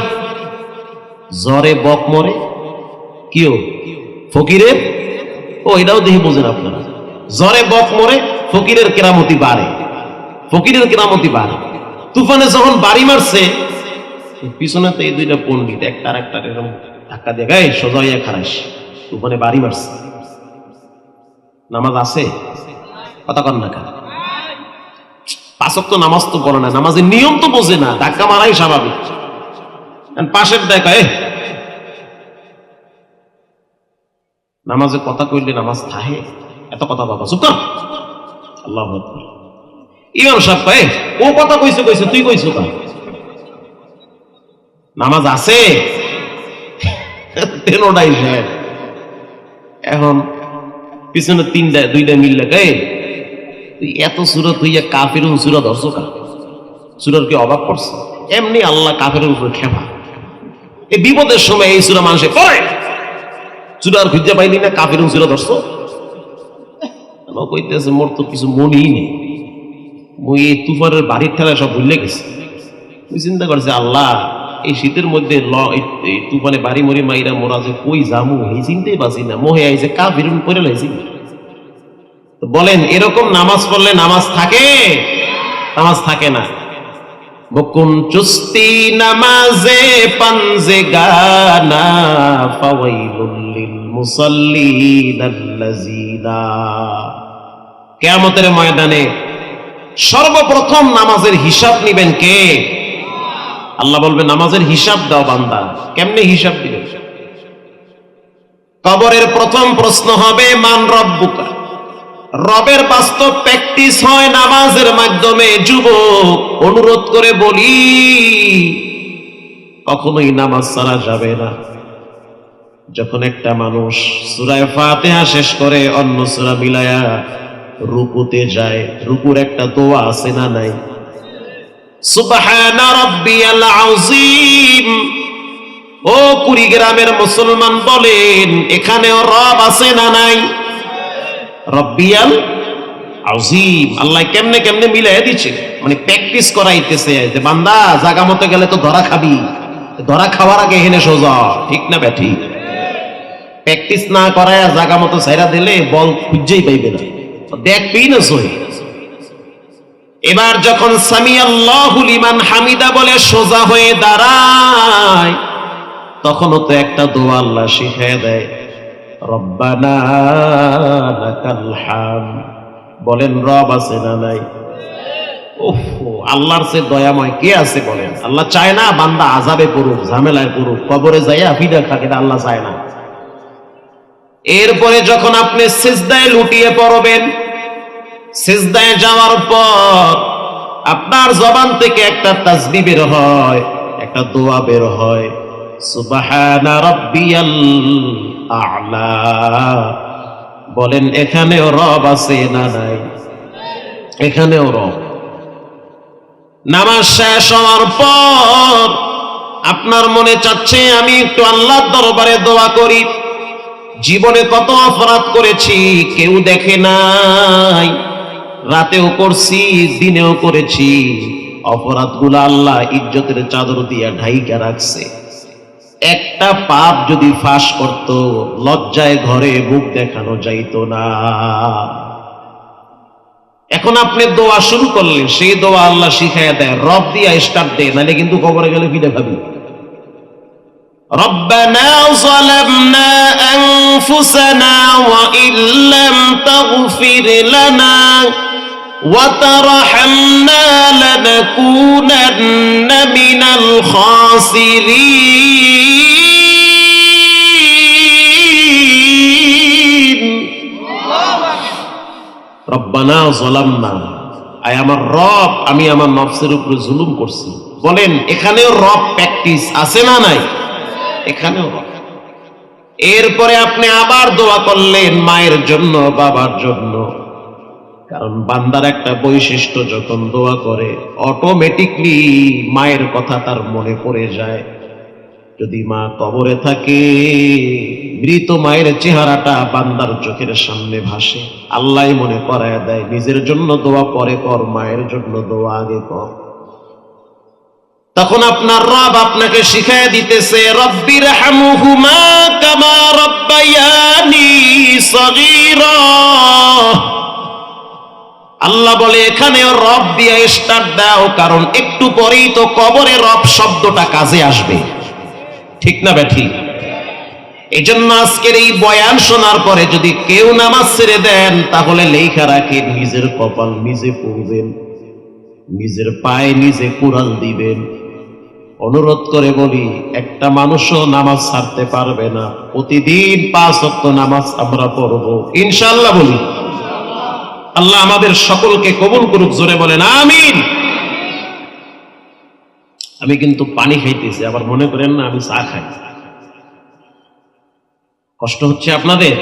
জ্বরে বক মরে। কিও ফকিরের, ও এটাও দেখি বোঝেন আপনারা, জ্বরে বক মরে ফকিরের কেরামতি বাড়ে, ফকিরের কেরামতি বাড়ে। তুফানে যখন বাড়ি মারছে, পিছনে তো এই দুইটা পণ্ডিত একটা আর একটা এরকম ধাক্কা দিয়ে গায়ে সোজা হইয়া খারাস, তুফানে বাড়ি মারছে। নামাজ আছে? কথা কন না কেন? পাঁচ ওয়াক্ত নামাজ তো পড়ে না, নামাজের নিয়ম তো বোঝে না, ধাক্কা মারাই স্বাভাবিক। পাশের দেখা নামাজে কথা কইলে নামাজ থাহে, এত কথা বাবা চুপ কর। আল্লাহু আকবার। ইমাম সাহেব ও কথা কইছে কইছে, তুই কইছো কা? নামাজ আছে? এখন পিছনে দুইটা মিললে তুই এত সূরা তুই কাফিরুন সূরা ধরছো কা? সূরার কি অভাব পড়ছে? এমনি আল্লাহ কাফিরের উপর খেপা। এই বিপদের সময় এই সূরা মানুষে পড়ে, সূরার খুঁজে পাইলি না, কাফিরুন সূরা ধরছো। কইতেছে মোর তো কিছু মনেই নেই, মই এই তুফানের বাড়ির ঠেলায় সব ভুলে গেছি। তুই চিন্তা করছে আল্লাহ এই শীতের মধ্যে তুফানে বাড়ি মরি মাইরা মোরা যে কই জামু এই চিন্তাই বাঁচি না, মোহে আইছে কাফিরুন পড়ে লাইছি। বলেন এরকম নামাজ পড়লে নামাজ থাকে? নামাজ থাকে না। বকুন চুস্তি নামাজে পাঞ্জে গানা ফাওয়াইলুল লিল মুসাল্লিন আল্লাযিনা। কিয়ামতের ময়দানে সর্বপ্রথম নামাজের হিসাব নিবেন কে? আল্লাহ বলবে নামাজের হিসাব দাও বান্দা। কেমনে হিসাব দিবে? কবরের প্রথম প্রশ্ন হবে মান রব্বুকা। রবের বাস্তব প্র্যাকটিস হয় নামাজের মাধ্যমে। যুবক অনুরোধ করে বলি, কখনোই নামাজ ছাড়া যাবে না। যখন একটা মানুষ সূরা ফাতিহা শেষ করে অন্য সূরা মিলায়া রুকুতে যায়, রুকুর একটা দোয়া আছে না নাই? সুবহানা রাব্বিয়াল আযীম। ও কুড়িগ্রামের মুসলমান বলেন, এখানেও রব আছে না নাই? রব্বিয়াল আযীম। আল্লাহ কেমনে কেমনে মিলাই দিচ্ছে, মানে প্র্যাকটিস করাইতেছে যে বান্দা জায়গা মতো গেলে তো ধরা খাবি, ধরা খাওয়ার আগে এখানে সোজা। ঠিক না ব্যাঠি? প্র্যাকটিস না করায় জায়গা মতো ছাইরা দিলে বল খুঁজেই পাইবে না, দেখবেই না সই। এবার যখন সামি আল্লাহু লিমান হামিদা বলে সোজা হয়ে দাঁড়ায়, তখনও তো একটা দোয়া আল্লাহ শিখিয়ে দেয়, রব্বানা লাকাল হামদ। বলেন রব আছে না নাই? ওহ, আল্লাহর চেয়ে দয়াময় কে আছে বলেন? আল্লাহ চায় না বান্দা আযাবে পড়ুক, ঝামেলায় পড়ুক, কবরে যাইয়া ফিদা খাক, এটা আল্লাহ চায় না। এরপরে যখন আপনি সিজদায় লুটিয়ে পড়বেন, সিজদায় যাওয়ার পর আপনার জবান থেকে একটা তাসবিহ বের হয়, একটা দোয়া বের হয়, সুবহানা রাব্বিয়াল আ'লা। বলেন এখানেও রব আছে না নাই? এখানেও রব। নামাজ শেষ হওয়ার পর আপনার মনে চাচ্ছে আমি একটু আল্লাহর দরবারে দোয়া করি। জীবনে কত অপরাধ করেছি কেউ দেখে নাই, রাতেও করছি দিনেও করেছি, অপরাধগুলো আল্লাহ ইজ্জতের চাদর দিয়া ঢাইকা রাখছে। একটা পাপ যদি ফাঁস করত, লজ্জায় ঘরে মুখ দেখানো যাইতো না। এখন আপনি দোয়া শুরু করলেন, সেই দোয়া আল্লাহ শিখাইয়া দেয়, রব দিয়া স্টার্ট দেয়, নাহলে কিন্তু কবরে গেলে ফিরে খাবি। ربنا ظلمنا أنفسنا وإن لم تغفر لنا وترحمنا لنكونن من الخاسرين ربنا ظلمنا। আয় আমার রব, আমি আমার নফসের উপরে জুলুম করছি। বলেন এখানেও রব প্র্যাকটিস আছে না নাই? এখানেও রব। এরপরে আপনি আবার দোয়া করলেন মায়ের জন্য, বাবার জন্য। কারণ বান্দার একটা বৈশিষ্ট্য, যখন দোয়া করে অটোমেটিকলি মায়ের কথা তার মনে পড়ে যায়। যদি মা কবরে থাকে, মৃত মায়ের চেহারাটা বান্দার চোখের সামনে ভাসে। আল্লাহ মনে করায় দেয়, নিজের জন্য দোয়া পরে কর, মায়ের জন্য দোয়া আগে কর। তখন আপনার রব আপনাকে শিখায় দিতেছে, রব্বির হামহুমা কামা রব্বায়ানি সগীরা। আল্লাহ বলে এখানেও রব দিয়ে স্টার্ট দাও, কারণ একটু পরেই তো কবরে রব শব্দটা কাজে আসবে, ঠিক না বেঠি? এই জন্য আজকের এই বয়ান শোনার পরে যদি কেউ নামাজ ছেড়ে দেন, তাহলে লেখা রাখেন নিজের কপাল নিজে পড়বেন, নিজের পায়ে নিজে কুড়াল দিবেন। অনুরোধ করে বলি, একটা মানুষও নামাজ ছাড়তে পারবে না। প্রতিদিন 5 ওয়াক্ত নামাজ আমরা পড়বো ইনশাআল্লাহ। বলি আল্লাহ আমাদের সকলকে কবুল করুক, জোরে বলেন আমিন। আমি কিন্তু পানি খাইতেছি, আবার মনে করেন না আমি চা খাই। কষ্ট হচ্ছে আপনাদের?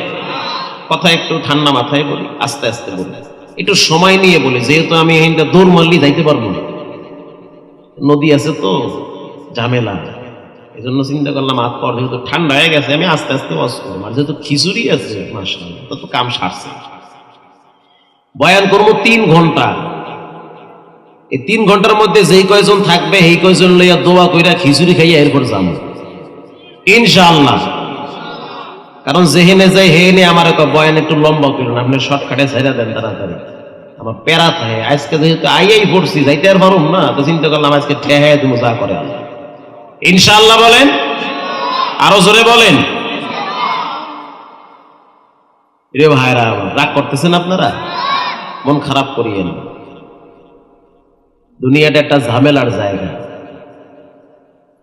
কথা একটু ঠান্ডা মাথায় বলি, আস্তে আস্তে বলি, একটু সময় নিয়ে বলি, যেহেতু আমি এইটা দৌড় মারলি যাইতে পারবো না, নদী আছে তো ঝামেলা। এই জন্য চিন্তা করলাম হাত পর যেহেতু ঠান্ডা হয়ে গেছে, আমি আস্তে আস্তে ওয়াজ করবো। আর যেহেতু খিচুড়ি আছে মাশাআল্লাহ, তো কাম সারছে। বয়ান করবো 3 ঘন্টা। এই 3 ঘন্টার মধ্যে যেই কয়জন থাকবে এই কয়জন লইয়া দোয়া কইরা খিচুড়ি খাইয়া এরপর যাবো ইনশাআল্লাহ। কারণ যেহেনে যাই হেনে আমার একটা বয়ান একটু লম্বা করুন, আপনি শর্টকাটে ছাইড়া দেন তাড়াতাড়ি। আমার প্যারা থাকে, আজকে যেহেতু আইয়াই পড়ছি, যাইতে আর পারুম না, তো চিন্তা করলাম আজকে ঠেহাই তুমি যা করে আল্লাহ ইনশাআল্লাহ। বলেন আরো জোরে বলেন। রে ভাইরা, রাগ করতেছেন আপনারা? মন খারাপ করিয়েন। দুনিয়াটা একটা ঝামেলার জায়গা।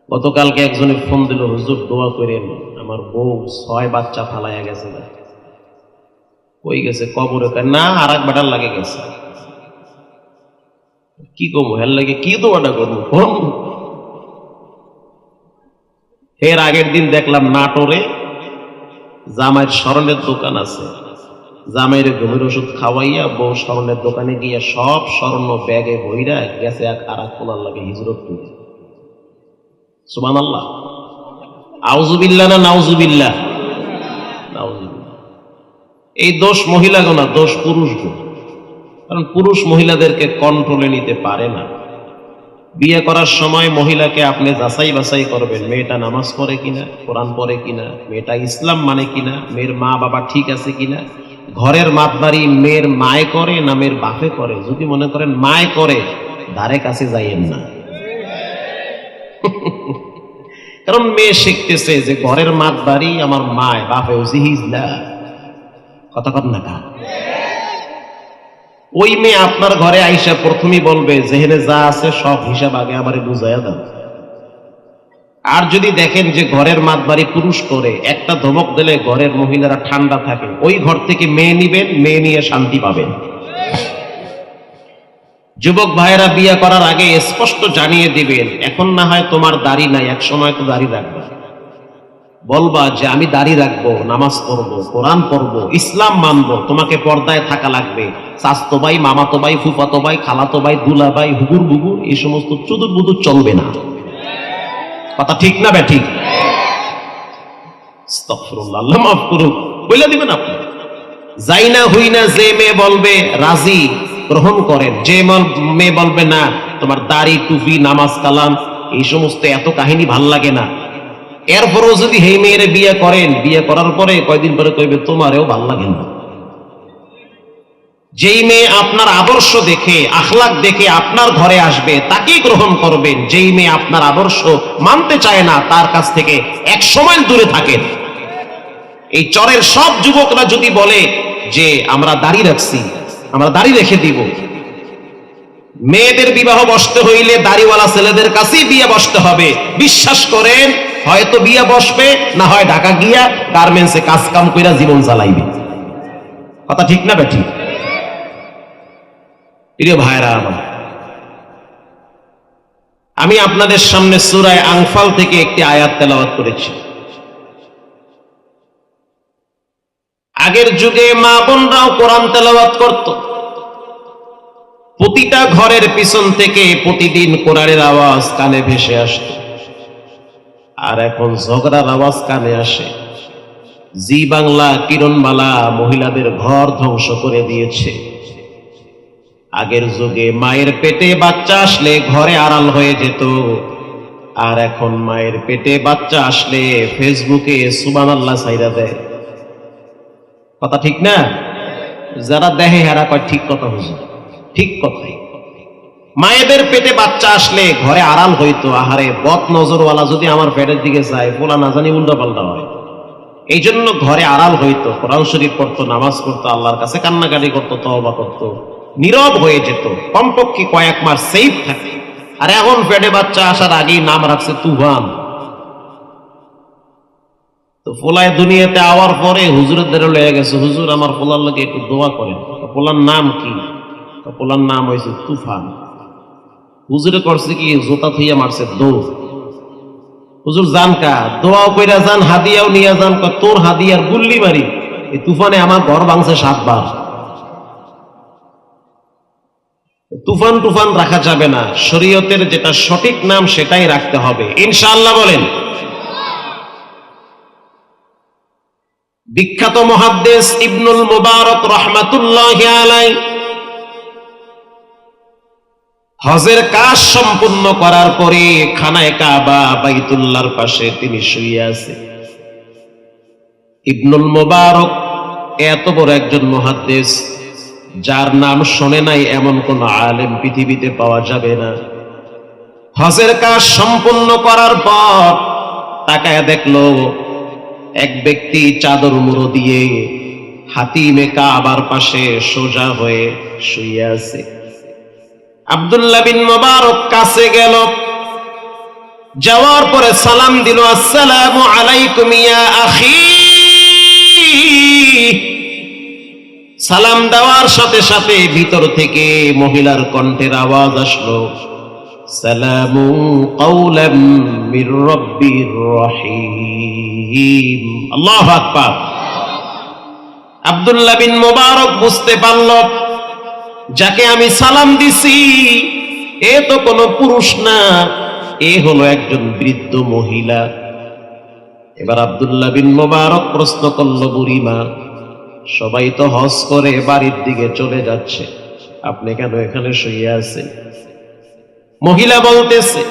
গতকালকে একজনে ফোন দিল, হুজুর দোয়া করেন, আমার বউ 6 বাচ্চা ফালাইয়া গেছে। কই গেছে? কবরে। না, আর এক বেটার লাগে গেছে। কি করবো? হের লাগে কি দোয়াটা করবো? এর আগের দিন দেখলাম নাটোরে জামাইয়ের স্মরণের দোকান আছে, জামাইয়ের ঘুমের ওষুধ খাওয়াইয়া বউ স্মরণের দোকানে গিয়ে সব স্বর্ণ ব্যাগে ভইরা গেছে আর এক কোনার লাগে হিজরত করে। সুবহানাল্লাহ। আউযুবিল্লাহ না নাউযুবিল্লাহ? নাউযুবিল্লাহ। এই দোষ মহিলাগো না, দোষ পুরুষগো। কারণ পুরুষ মহিলাদেরকে কন্ট্রোলে নিতে পারে না। বিয়ে করার সময় মহিলাকে আপনি যাচাই বাছাই করবেন, মেয়েটা নামাজ পড়ে কিনা, কোরআন পড়ে কিনা, মেয়েটা ইসলাম মানে কিনা, মেয়ের মা বাবা ঠিক আছে কিনা, ঘরের মাতবাড়ি মেয়ের মায়ে করে না মেয়ের বাপে করে। যদি মনে করেন মায়ে করে, ধারে কাছে যাইয়েন না। কারণ মেয়ে শিখতেছে যে ঘরের মাতবাড়ি আমার মায়, বাপে জিহিজলা। কথা কর না কা? ওই মেয়ে আপনার ঘরে আইসা প্রথমেই বলবে যেহেনে যা আছে সব হিসাব আগে আমারে বুঝাইয়া দাও। আর যদি দেখেন যে ঘরের মাতবাড়ি পুরুষ করে, একটা ধমক দিলে ঘরের মহিলারা ঠান্ডা থাকে, ওই ঘর থেকে মেয়ে নিবেন, মেয়ে নিয়ে শান্তি পাবেন। যুবক ভাইয়েরা বিয়ে করার আগে স্পষ্ট জানিয়ে দিবেন, এখন না হয় তোমার দাড়ি নাই, এক সময় তো দাড়ি রাখবে। বলবা যে আমি দাড়ি রাখবো, নামাজ পড়বো, কোরআন পড়বো, ইসলাম মানবো, তোমাকে পর্দায় থাকা লাগবে। চাচতো ভাই, মামাতো ভাই, ফুফাতো ভাই, খালাতো ভাই, দুলা ভাই, হুগুর বুগুর এই সমস্ত চুদুর বুদুর চলবে না। কথা ঠিক না ব্যাঠিক? আস্তাগফিরুল্লাহ, আল্লাহ মাফ করুক। বলে দিবেন আপনি। যাই না হই না যে মেয়ে বলবে রাজি, গ্রহণ করেন। যে মেয়ে বলবে না, তোমার দাড়ি, টুপি, নামাজ কালাম এই সমস্ত এত কাহিনী ভাল লাগে না, এরপরও যদি এই মেয়েরে বিয়ে করেন, বিয়ে করার পরে কয়দিন পরে কইবে তোমারেও ভাল লাগে না। যেই মেয়ে আপনার আদর্শ দেখে, আখলাক দেখে আপনার ঘরে আসবে, তাকেই গ্রহণ করবেন। যেই মেয়ে আপনার আদর্শ মানতে চায় না, তার কাছ থেকে 100 মাইল দূরে থাকেন। এই চরের সব যুবকরা যদি বলে যে আমরা দাড়ি রাখছি, আমরা দাড়ি রেখে দিব, মেয়েদের বিবাহ বসতে হইলে দাড়িওয়ালা ছেলেদের কাছেই বিয়ে বসতে হবে। বিশ্বাস করেন, হয়তো বিয়ে বসবে, না হয় ঢাকা গিয়া গার্মেন্টসে কাজ কাম কইরা জীবন চালাইবে। কথা ঠিক না বেঠিক? প্রিয় ভাইরা আমার, আমি আপনাদের সামনে সূরা আনফাল থেকে একটি আয়াত তেলাওয়াত করেছি। আগের যুগে মা বোনরাও কোরআন তেলাওয়াত করত। প্রতিটা ঘরের পিছন থেকে প্রতিদিন কোরআনের আওয়াজ কানে ভেসে আসত। আর এখন ঝগড়ার আওয়াজ কানে আসে। জি বাংলা, কিরণমালা মহিলাদের ঘর ধ্বংস করে দিয়েছে। আগের যুগে মায়ের পেটে বাচ্চা আসলে ঘরে আড়াল হয়ে যেত, আর এখন মায়ের পেটে বাচ্চা আসলে ফেসবুকে সুবহানাল্লাহ ছাইরা দেয়। কথা ঠিক না? যারা দেখে হেরা কয় ঠিক কথা হুজুর, ঠিক কথাই। মায়েদের পেটে বাচ্চা আসলে ঘরে আড়াল হইতো। আহারে, বদ নজরওয়ালা যদি আমার পেটের দিকে যায়, পোলা না জানি উল্টা পাল্টা হয়। এই জন্য ঘরে আড়াল হইতো, কোরআন শরীফ পড়তো, নামাজ পড়তো, আল্লাহর কাছে কান্নাকাটি করতো, তওবা করতো, নীরব হয়ে যেত, কমপক্ষে কয়েক মাস সেফ থাকে। আর এখন পেটে বাচ্চা আসার আগেই নাম রাখছে তুফান। তো পোলায় দুনিয়াতে আওয়ার পরে হুজুরের দ্বারা লয়ে গেছে, হুজুর আমার পোলার লাগে একটু দোয়া করেন। পোলার নাম কি? পোলার নাম হয়েছে তুফান। হুজুরে করছে কি, জোতা থইয়া মারছে দৌড়। হুজুর যান কা, দোয়াও কইরা যান, হাদিয়াও নিয়ে যান। তোর হাদিয়ার গুল্লি মারি, এই তুফানে আমার ঘর ভাঙছে 7 বার। তুফান টুফান রাখা যাবে না, শরীয়তের যেটা সঠিক নাম সেটাই রাখতে হবে, ইনশাআল্লাহ বলেন। বিখ্যাত মুহাদ্দিস ইবনুল মুবারক রাহমাতুল্লাহি আলাইহি হজের কাজ সম্পূর্ণ করার পরে খানায়ে কাবা বাইতুল্লাহর পাশে তিনি শুয়ে আছেন। ইবনুল মুবারক এত বড় একজন মুহাদ্দিস, যার নাম শোনে নাই এমন কোন আলেম পৃথিবীতে পাওয়া যাবে না। হজের কাজ সম্পূর্ণ করার পর তাকায় দেখলো এক ব্যক্তি চাদর মুড়ো দিয়ে হাতিমে কাবার পাশে সোজা হয়ে শুয়ে আছে। আব্দুল্লাহ বিন মুবারক কাছে গেল, যাওয়ার পরে সালাম দিল, আসসালামু আলাইকুম ইয়া আখি। সালাম দেওয়ার সাথে সাথে ভিতর থেকে মহিলার কণ্ঠের আওয়াজ আসলো, সালামু কাওলাম মির রাব্বির রহিম। আল্লাহু আকবার। আব্দুল্লাহ বিন মুবারক বুঝতে পারল, যাকে আমি সালাম দিছি এ তো কোনো পুরুষ না, এ হলো একজন বৃদ্ধ মহিলা। এবার আব্দুল্লাহ বিন মুবারক প্রশ্ন করল, বুড়িমা, সবাই তো হজ করে বাড়ির দিকে চলে যাচ্ছে, আপনি কেন এখানে শুয়ে আছেন? মহিলা বলতেছে,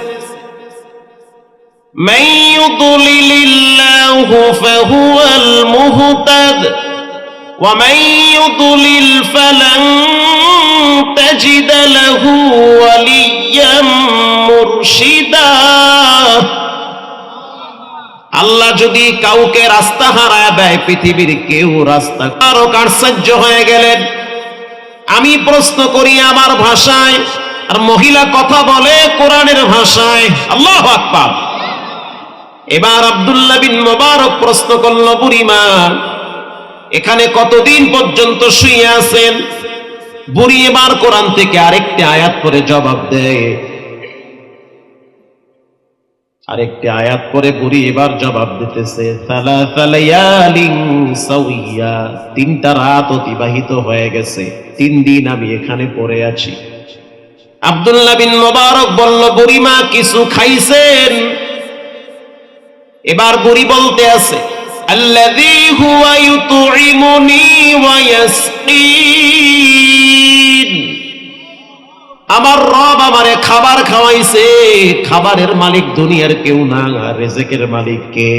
মান ইউদ্লিলিল্লাহু ফাহুয়াল মুহতাদ ওয়া মান ইউদ্লিল ফালান তাজিদ লাহু ওয়ালিয়্যাম মুরশিদা। আল্লাহ যদি কাউকে রাস্তা হারায় দেয়, পৃথিবীর কেউ রাস্তা কারো কার্য্য হয়ে গেলেন। আমি প্রশ্ন করি আমার ভাষায়, আর মহিলা কথা বলে কোরআনের ভাষায়। আল্লাহু আকবার। এবার আব্দুল্লাহ বিন মুবারক প্রশ্ন করল, বুড়িমা, এখানে কতদিন পর্যন্ত শুয়ে আছেন? বুড়ি এবার কোরআন থেকে আরেকটি আয়াত পরে জবাব দেয়। আরেকটি আয়াত পরে বুড়ি এবার জবাব দিতেছে, সালাসা লায়ালিন সাওয়িয়া, 3টা রাত অতিবাহিত হয়ে গেছে, 3 দিন আমি এখানে পড়ে আছি। আব্দুল্লাহ বিন মুবারক বলল, বুড়িমা কিছু খাইছেন? এবার বুড়ি বলতে আছে, আল্লাযী হুয়া ইউতঈমুনি ওয়া ইয়াসকিন। আমার রব আমারে খাবার খাওয়াইছে। খাবারের মালিক দুনিয়ার কেউ না, রিজিকের মালিক কে?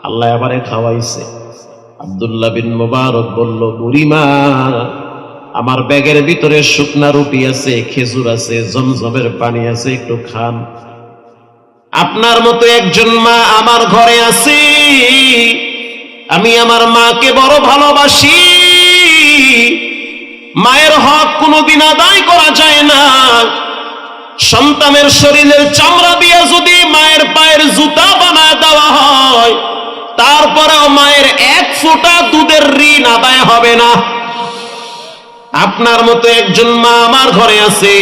আল্লাহ আমারে খাওয়াইছে। আব্দুল্লাহ বিন মুবারক বলল, বুড়িমা, আমার ব্যাগের ভিতরে শুকনা রুটি আছে, খেজুর আছে, জমজমের পানি আছে, একটু খান। আপনার মতো একজন মা আমার ঘরে আছে। আমি আমার মাকে বড় ভালোবাসি। মায়ের হক কোনোদিন আদায় করা যায় না। সন্তানের শরীরের চামড়া দিয়ে যদি মায়ের পায়ের জুতা বানায় দেওয়া হয়, তারপরেও মায়ের 1 ফোঁটা দুধের ঋণ আদায় হবে না। আপনার মতো একজন মা আমার ঘরে আছে।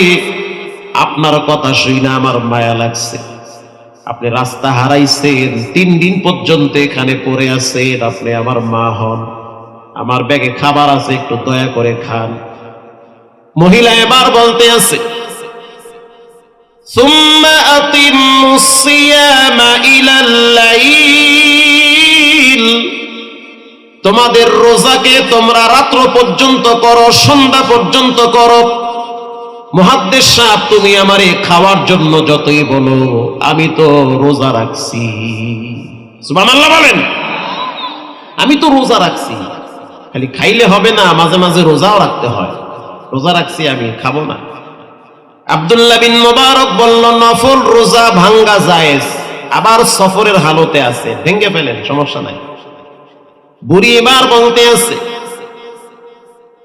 আপনার কথা শুনে আমার মায়া লাগছে। আপনি রাস্তা হারাইছেন, 3 দিন পর্যন্ত এখানে পড়ে আছেন, আপনি আমার মা হন, আমার ব্যাগে খাবার আছে, একটু দয়া করে খান। মহিলা এবার বলতে আছে, সুম্মা আতিম্মুস সিয়ামা ইলাল লাইল, তোমাদের রোজাকে তোমরা রাত্র পর্যন্ত করো, সন্ধ্যা পর্যন্ত করো। মুহাদ্দিস সাহেব, তুমি আমারে খাওয়ার জন্য যতই বলো, আমি তো রোজা রাখছি। সুবহানাল্লাহ বলেন। আমি তো রোজা রাখছি, খালি খাইলে হবে না, মাঝে মাঝে রোজাও রাখতে হয়। রোজা রাখছি, আমি খাবো না। আব্দুল্লাহ বিন মুবারক বলল, নফল রোজা ভাঙ্গা জায়েজ, আবার সফরের হালতে আছে, ভেঙে ফেলেন, সমস্যা নাই। বুড়ি এবার বলতে আছে,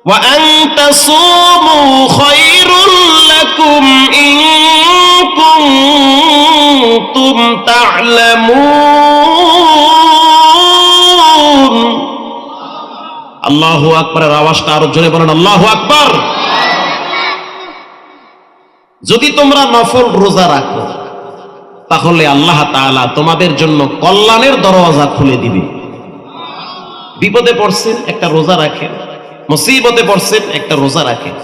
ওয়া আন তাসুমু খায়রুল লাকুম ইন কুনতুম তা'লামুন। আল্লাহু আকবারের আওয়াজটা আরো জোরে বলেন, আল্লাহু আকবার। যদি তোমরা নফল রোজা রাখো, তাহলে আল্লাহ তাআলা তোমাদের জন্য কল্যাণের দরওয়াজা খুলে দিবে। বিপদে পড়ছেন, একটা রোজা রাখেন। মুসিবতে পড়ছেন, একটা রোজা রাখেন।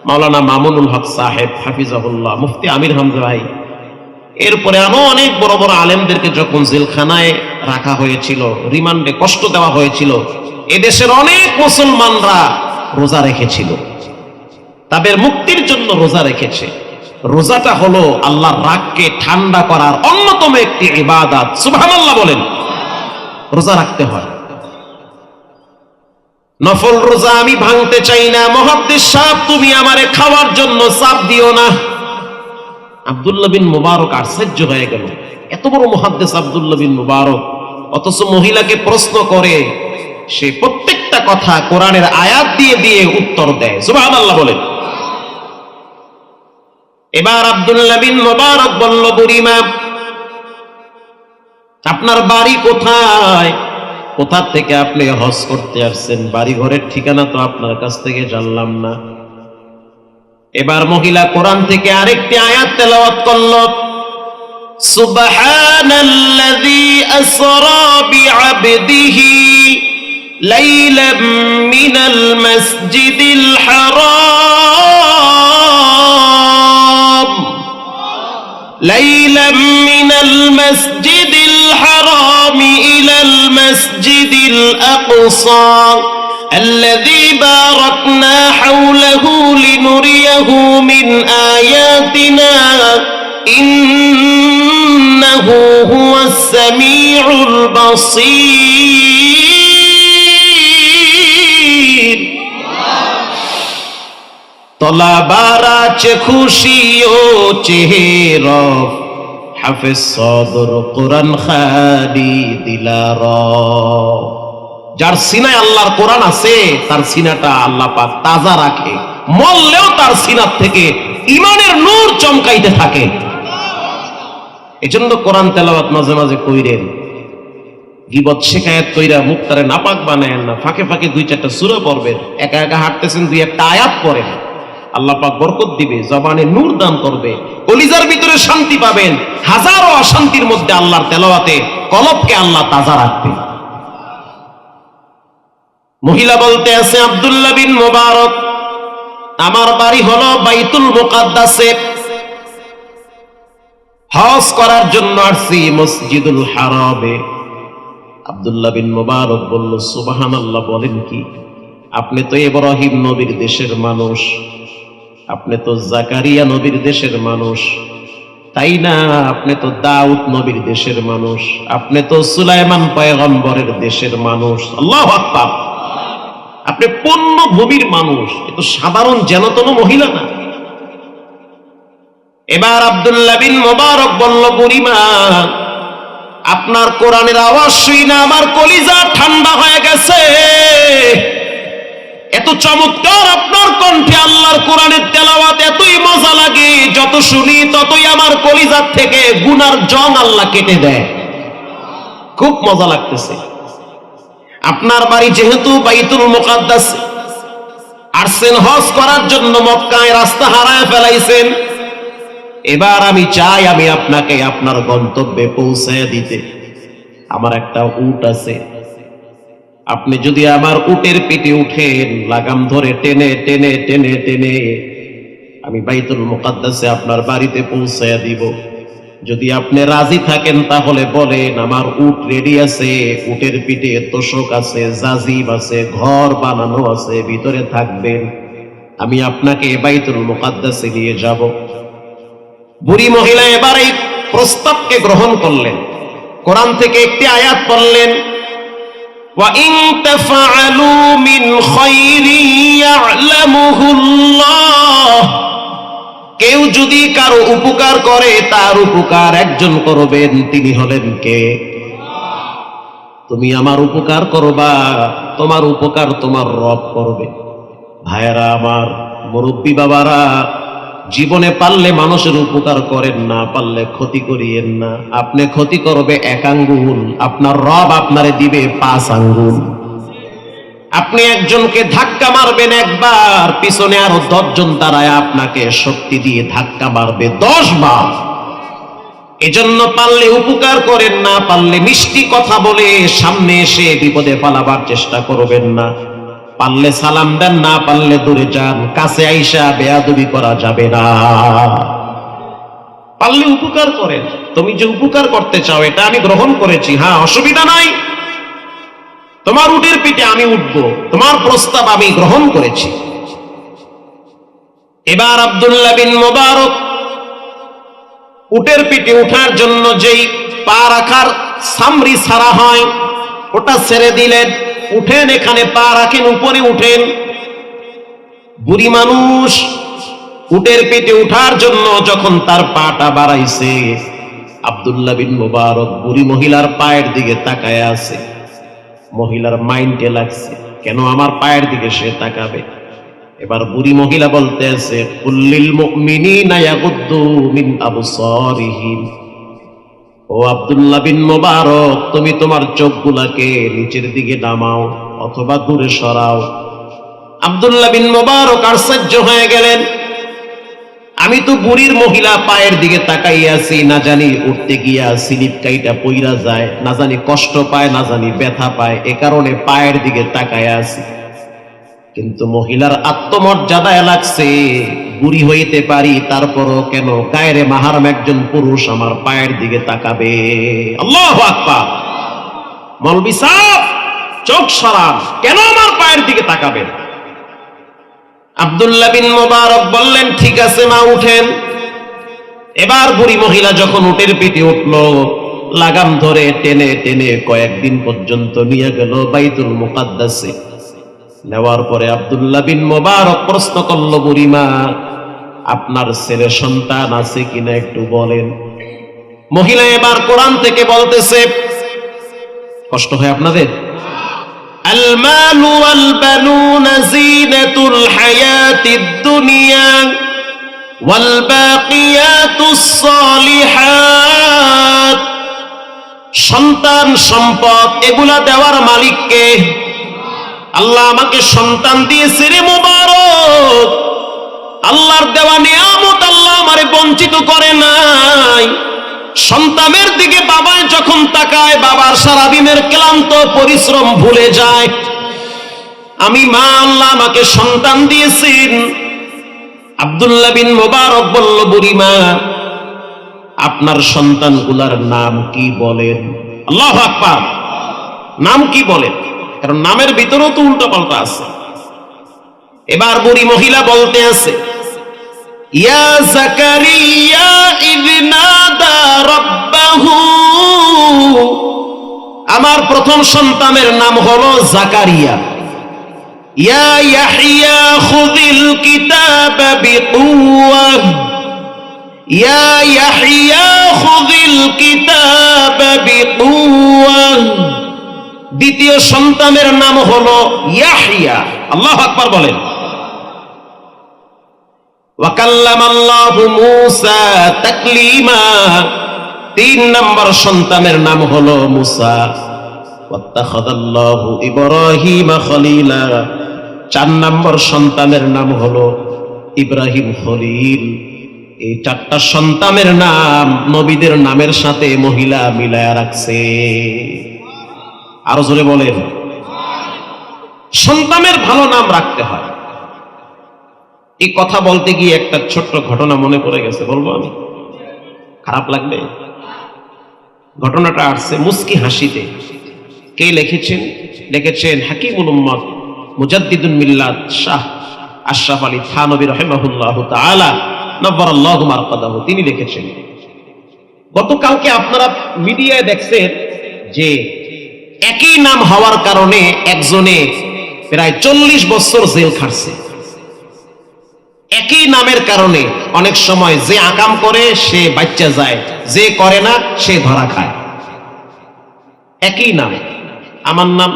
মাওলানা মামুনুল হক সাহেব হাফিজাহুল্লাহ, মুফতি আমির হামজা ভাই, এরপরে আরো অনেক বড় বড় আলেমদেরকে যখন জেলখানায় রাখা হয়েছিল, রিমান্ডে কষ্ট দেওয়া হয়েছিল, এদেশের অনেক মুসলমানরা রোজা রেখেছিল, তাদের মুক্তির জন্য রোজা রেখেছে। রোজাটা হলো আল্লাহর রাগকে ঠান্ডা করার অন্যতম একটি ইবাদত। সুবহানাল্লাহ বলেন। রোজা রাখতে হয়। নফল রোজা আমি ভাঙতে চাই না। মুহাদ্দিস সাহেব, তুমি আমারে খাওয়ার জন্য চাপ দিও না। আব্দুল্লাহ বিন মুবারক আশ্চর্য হয়ে গেল, এত বড় মুহাদ্দিস আব্দুল্লাহ বিন মুবারক, অথচ মহিলাকে প্রশ্ন করে সে প্রত্যেকটা কথা কোরআনের আয়াত দিয়ে দিয়ে উত্তর দেয়। সুবহানাল্লাহ বলেন। এবার আব্দুল্লাহ বিন মুবারক বলল, বুড়িমা, আপনার বাড়ি কোথায়? কোথা থেকে আপনি হজ করতে আসছেন? বাড়ি ঘরের ঠিকানা তো আপনার কাছ থেকে জানলাম না। এবার মহিলা কোরআন থেকে আরেকটি আয়াত তেলাওয়াত করল, সুবহানাল্লাযী আসরা বিআবদিহি লাইলাম মিনাল মাসজিদিল হারাম লাইলাম মিনাল মাসজিদিল হারাম ইলাল মাসজিদিল আকসা الذي باركنا حوله لنريه من آياتنا إنه هو السميع البصير তলা বারাচে খুশি ও চেহারা হাফেজ সদর কোরআন খালি দিলার। যার সিনায় আল্লাহর কোরআন আছে, তার সিনাটা আল্লাহ পাক তাজা রাখে, মরলেও তার সিনার থেকে ঈমানের নূর চমকাইতে থাকে। এজন্য কোরআন তেলাওয়াত মাঝে মাঝে কইরেন, গীবত শিকায়াত কইরা মুখটারে নাপাক বানায়েন না, ফাঁকে ফাঁকে 2-4টা সূরা পড়বেন, একা একা হাঁটতেছেন 2-1টা আয়াত পড়েন, আল্লাহ পাক বরকত দিবে, জবানে নূর দান করবে, কলিজার ভিতরে শান্তি পাবেন। হাজারো অশান্তির মধ্যে আল্লাহর তেলাওয়াতে কলবকে আল্লাহ তাজা রাখবে। মহিলা বলতে আছে, আব্দুল্লাহ বিন মুবারক, আমার বাড়ি হলো বাইতুল মুকাদ্দাসে, হজ করার জন্য আসছি মসজিদুল হারামে। আব্দুল্লাহ বিন মুবারক বলল, সুবহানাল্লাহ বলেন কি? আপনি তো ইব্রাহিম নবীর দেশের মানুষ, আপনি তো জাকারিয়া নবীর দেশের মানুষ, তাই না? আপনি তো দাউদ নবীর দেশের মানুষ, আপনি তো সুলাইমান পয়গম্বরের দেশের মানুষ। আল্লাহু আকবার। আপনি পূর্ণ ভূমির মানুষ, এ তো সাধারণ জেনতন মহিলা না। এবার আব্দুল্লাহ বিন মুবারক বলল, বুড়িমা, আপনার কোরআনের আওয়াজ শুনে আমার কলিজা ঠান্ডা হয়ে গেছে। এত চমৎকার আপনার কণ্ঠে আল্লাহর কোরআনের তেলাওয়াত, এতই মজা লাগে, যত শুনি ততই আমার কলিজার থেকে গুনার জং আল্লাহ কেটে দেয়। খুব মজা লাগতেছে। আপনার বাড়ি যেহেতু বাইতুল মুকাদ্দাস, আসছেন হজ করার জন্য, মক্কায় রাস্তা হারায় ফেলাইছেন, এবার আমি চাই আমি আপনাকে আপনার গন্তব্যে পৌঁছায় দিতে। আমার একটা উট আছে, আপনি যদি আমার উটের পিঠে উঠেন, লাগাম ধরে টেনে টেনে টেনে টেনে আমি বাইতুল মুকাদ্দাসে আপনার বাড়িতে পৌঁছায় দিব। যদি আপনি রাজি থাকেন তাহলে বলেন, আমার উট রেডি আছে, উটের পিঠে তোষক আছে, জাজিব আছে, ঘর বানানো আছে, ভিতরে থাকবেন, আমি আপনাকে বাইতুল মুকাদ্দাসে নিয়ে যাব। বুড়ি মহিলা এবার এই প্রস্তাবকে গ্রহণ করলেন, কোরআন থেকে একটি আয়াত পড়লেন, ওয়া ইন তাফআলু মিন খায়রিন ইয়া'লামুহুল্লাহ, কেউ যদি কারো উপকার করে তার উপকার একজন করবেন, তিনি হলেন কে? তুমি আমার উপকার করবা, তোমার উপকার তোমার রব করবে। ভাইয়েরা আমার, মুরব্বী বাবারা, জীবনে পারলে মানুষের উপকার করেন, না পারলে ক্ষতি করিয়েন না। আপনি ক্ষতি করবে 1 আঙ্গুল, আপনার রব আপনারে দিবে 5 আঙ্গুল। আপনি একজনকে ধাক্কা মারবেন একবার, পিছনে আরো 10 জন দাঁড়ায় আপনাকে শক্তি দিয়ে ধাক্কা মারবে 10 বার। এজন্য পারলে উপকার করেন, না পারলে মিষ্টি কথা বলে সামনে এসে বিপদে পালাবার চেষ্টা করবেন না। পারলে সালাম দেন, না পারলে দূরে যান, কাছে আইসা বেয়াদবি করা যাবে না। পারলে উপকার করেন। তুমি যে উপকার করতে চাও এটা আমি গ্রহণ করেছি, হ্যাঁ অসুবিধা নাই, তোমার উটের পিঠে আমি উঠব, তোমার প্রস্তাব আমি গ্রহণ করেছি। এবার আব্দুল্লাহ বিন মুবারক উটের পিঠে উঠার জন্য যেই পা রাখার সামরি ছাড়া হয় ওটা ছেড়ে দিলেন। উঠেন, এখানে পা রাখেন, উপরে উঠেন। বুড়ি মানুষ উটের পিঠে উঠার জন্য যখন তার পাটা বাড়াইছে, আব্দুল্লাহ বিন মুবারক বুড়ি মহিলার পায়ের দিকে তাকায় আছে। মহিলার মাইন্ডে লাগছে, কেন আমার পায়ের দিকে সে তাকাবে? এবার বুড়ি মহিলা বলতে আছে, কুল্লিল মুমিনিনা ইয়াগুদ্দু মিন আবসারিহিম, ও আব্দুল্লাহ বিন মুবারক, তুমি তোমার চোখগুলাকে নিচের দিকে নামাও অথবা দূরে সরাও। আব্দুল্লাহ বিন মুবারক আশ্চর্য হয়ে গেলেন, আমি তো বুড়ির মহিলা পায়ের দিকে তাকাইয়া আছি, না জানি উঠতে গিয়া স্লিপ কাইটা পইরা যায়, না জানি কষ্ট পায়, না জানি ব্যথা পায়, এ কারণে পায়ের দিকে তাকাইয়া আছি। কিন্তু মহিলার আত্মমর্যাদায় লাগছে, বুড়ি হইতে পারি, তারপরও কেন গায়রে মাহরাম একজন পুরুষ আমার পায়ের দিকে তাকাবে? আল্লাহু আকবার। মৌলভী সাহেব চোখ সরান, কেন আমার পায়ের দিকে তাকাবে? আব্দুল্লাহ বিন মুবারক বললেন, ঠিক আছে মা, উঠেন। এবার বুড়ি মহিলা যখন উটের পিঠে উঠল, লাগাম ধরে টেনে টেনে কয়েকদিন পর্যন্ত নিয়ে গেল বাইতুল মুকাদ্দাসে। নেওয়ার পরে আব্দুল্লাহ বিন মুবারক প্রশ্ন করল, বুড়িমা, আপনার ছেলে সন্তান আছে কিনা একটু বলেন। মহিলা এবার কোরআন থেকে বলতেছে, কষ্ট হয় আপনাদের? আল মালু ওয়াল বানুনা যিনাতুল হায়াতিদ দুনিয়া ওয়াল বাকিয়াতুস সালিহাত, সন্তান সম্পদ এগুলা দেওয়ার মালিক কে? আল্লাহ আমাকে সন্তান দিয়েছে রে মুবারক, আল্লাহর দেওয়া নিয়ামত আল্লাহ আমারে বঞ্চিত করে নাই। সন্তানের দিকে বাবায় যখন তাকায়, বাবার সারাদিনের ক্লান্ত পরিশ্রম ভুলে যায়। আমি মা, আল্লাহ আমাকে সন্তান দিয়েছেন। আব্দুল্লাহ বিন মুবারক বলল, বুড়িমা, আপনার সন্তানগুলার নাম কি বলেন? আল্লাহু আকবার। নাম কি বলেন? কারণ নামের ভিতরেও তো উল্টো পাল্টা আছে। এবার বুড়ি মহিলা বলতে আছে, ইয়া যাকারিয়া ইয নাদা রাব্বাহু, আমার প্রথম সন্তানের নাম হলো যাকারিয়া। ইয়া ইয়াহইয়া খুযিল কিতাবা বিকুওয়াহ, ইয়া ইয়াহইয়া খুযিল কিতাবা বিকুওয়াহ। দ্বিতীয় সন্তানের নাম হলো ইয়াহইয়া। আল্লাহু আকবার বলেন। ওয়া কাল্লামাল্লাহু মূসা তাকলিমা, 3 নম্বর সন্তানের নাম হলো মুসা। ওয়াত্তাখাযাল্লাহু ইব্রাহিমা খলিলা, 4 নম্বর সন্তানের নাম হলো ইব্রাহিম খলিল। এই 4টা সন্তানের নাম নবীদের নামের সাথে মহিলা মিলায়া রাখছে। আরো জোরে বলেন। সন্তানের ভালো নাম রাখতে হয়। এই কথা বলতে গিয়ে একটা ছোট্ট ঘটনা মনে পড়ে গেছে, বলবো আমি? খারাপ লাগবে? ঘটনাটা আসছে মুস্কি হাসিতে। কে লিখেছেন? লিখেছেন হাকিমুল উম্মত মুজাদ্দিদুল মিল্লাত শাহ আশরাফ আলী থানভী রাহিমাহুল্লাহু তাআলা নব্বারাল্লাহু মারকাদাহু। তিনি লিখেছেন, গতকালকে আপনারা মিডিয়ায় দেখছেন যে একই নাম হওয়ার কারণে একজনে প্রায় 40 বছর জেল খাটছে। একই নামের কারণে অনেক সময় যে আকাম করে সে বাচ্চা যায়, যে করে না সে ধরা খায়। একই নাম, আমার নাম,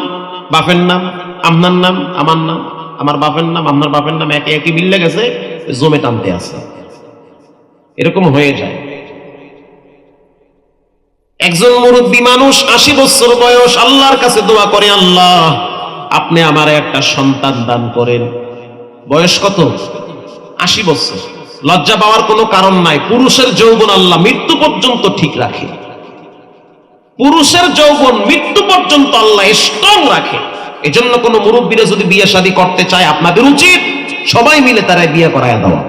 বাপের নাম, আপনার নাম, আমার নাম, আমার বাপের নাম, আপনার বাপের নাম একই একই মিলে গেছে, জমে টানতে আছে। এরকম হয়ে যায়। একজন মুরব্বী মানুষ 80 বছর বয়স আল্লাহর কাছে দোয়া করে, আল্লাহ আপনি আমার একটা সন্তান দান করেন। বয়স কত? 80 বছর। লজ্জা পাওয়ার কোনো কারণ নাই। পুরুষের যৌবন আল্লাহ মৃত্যু পর্যন্ত ঠিক রাখে। পুরুষের যৌবন মৃত্যু পর্যন্ত আল্লাহ স্ট্রং রাখে। এজন্য কোনো মুরব্বীরা যদি বিয়ে শাদী করতে চায়, আপনাদের উচিত সবাই মিলে তারা বিয়ে করায় দেওয়া।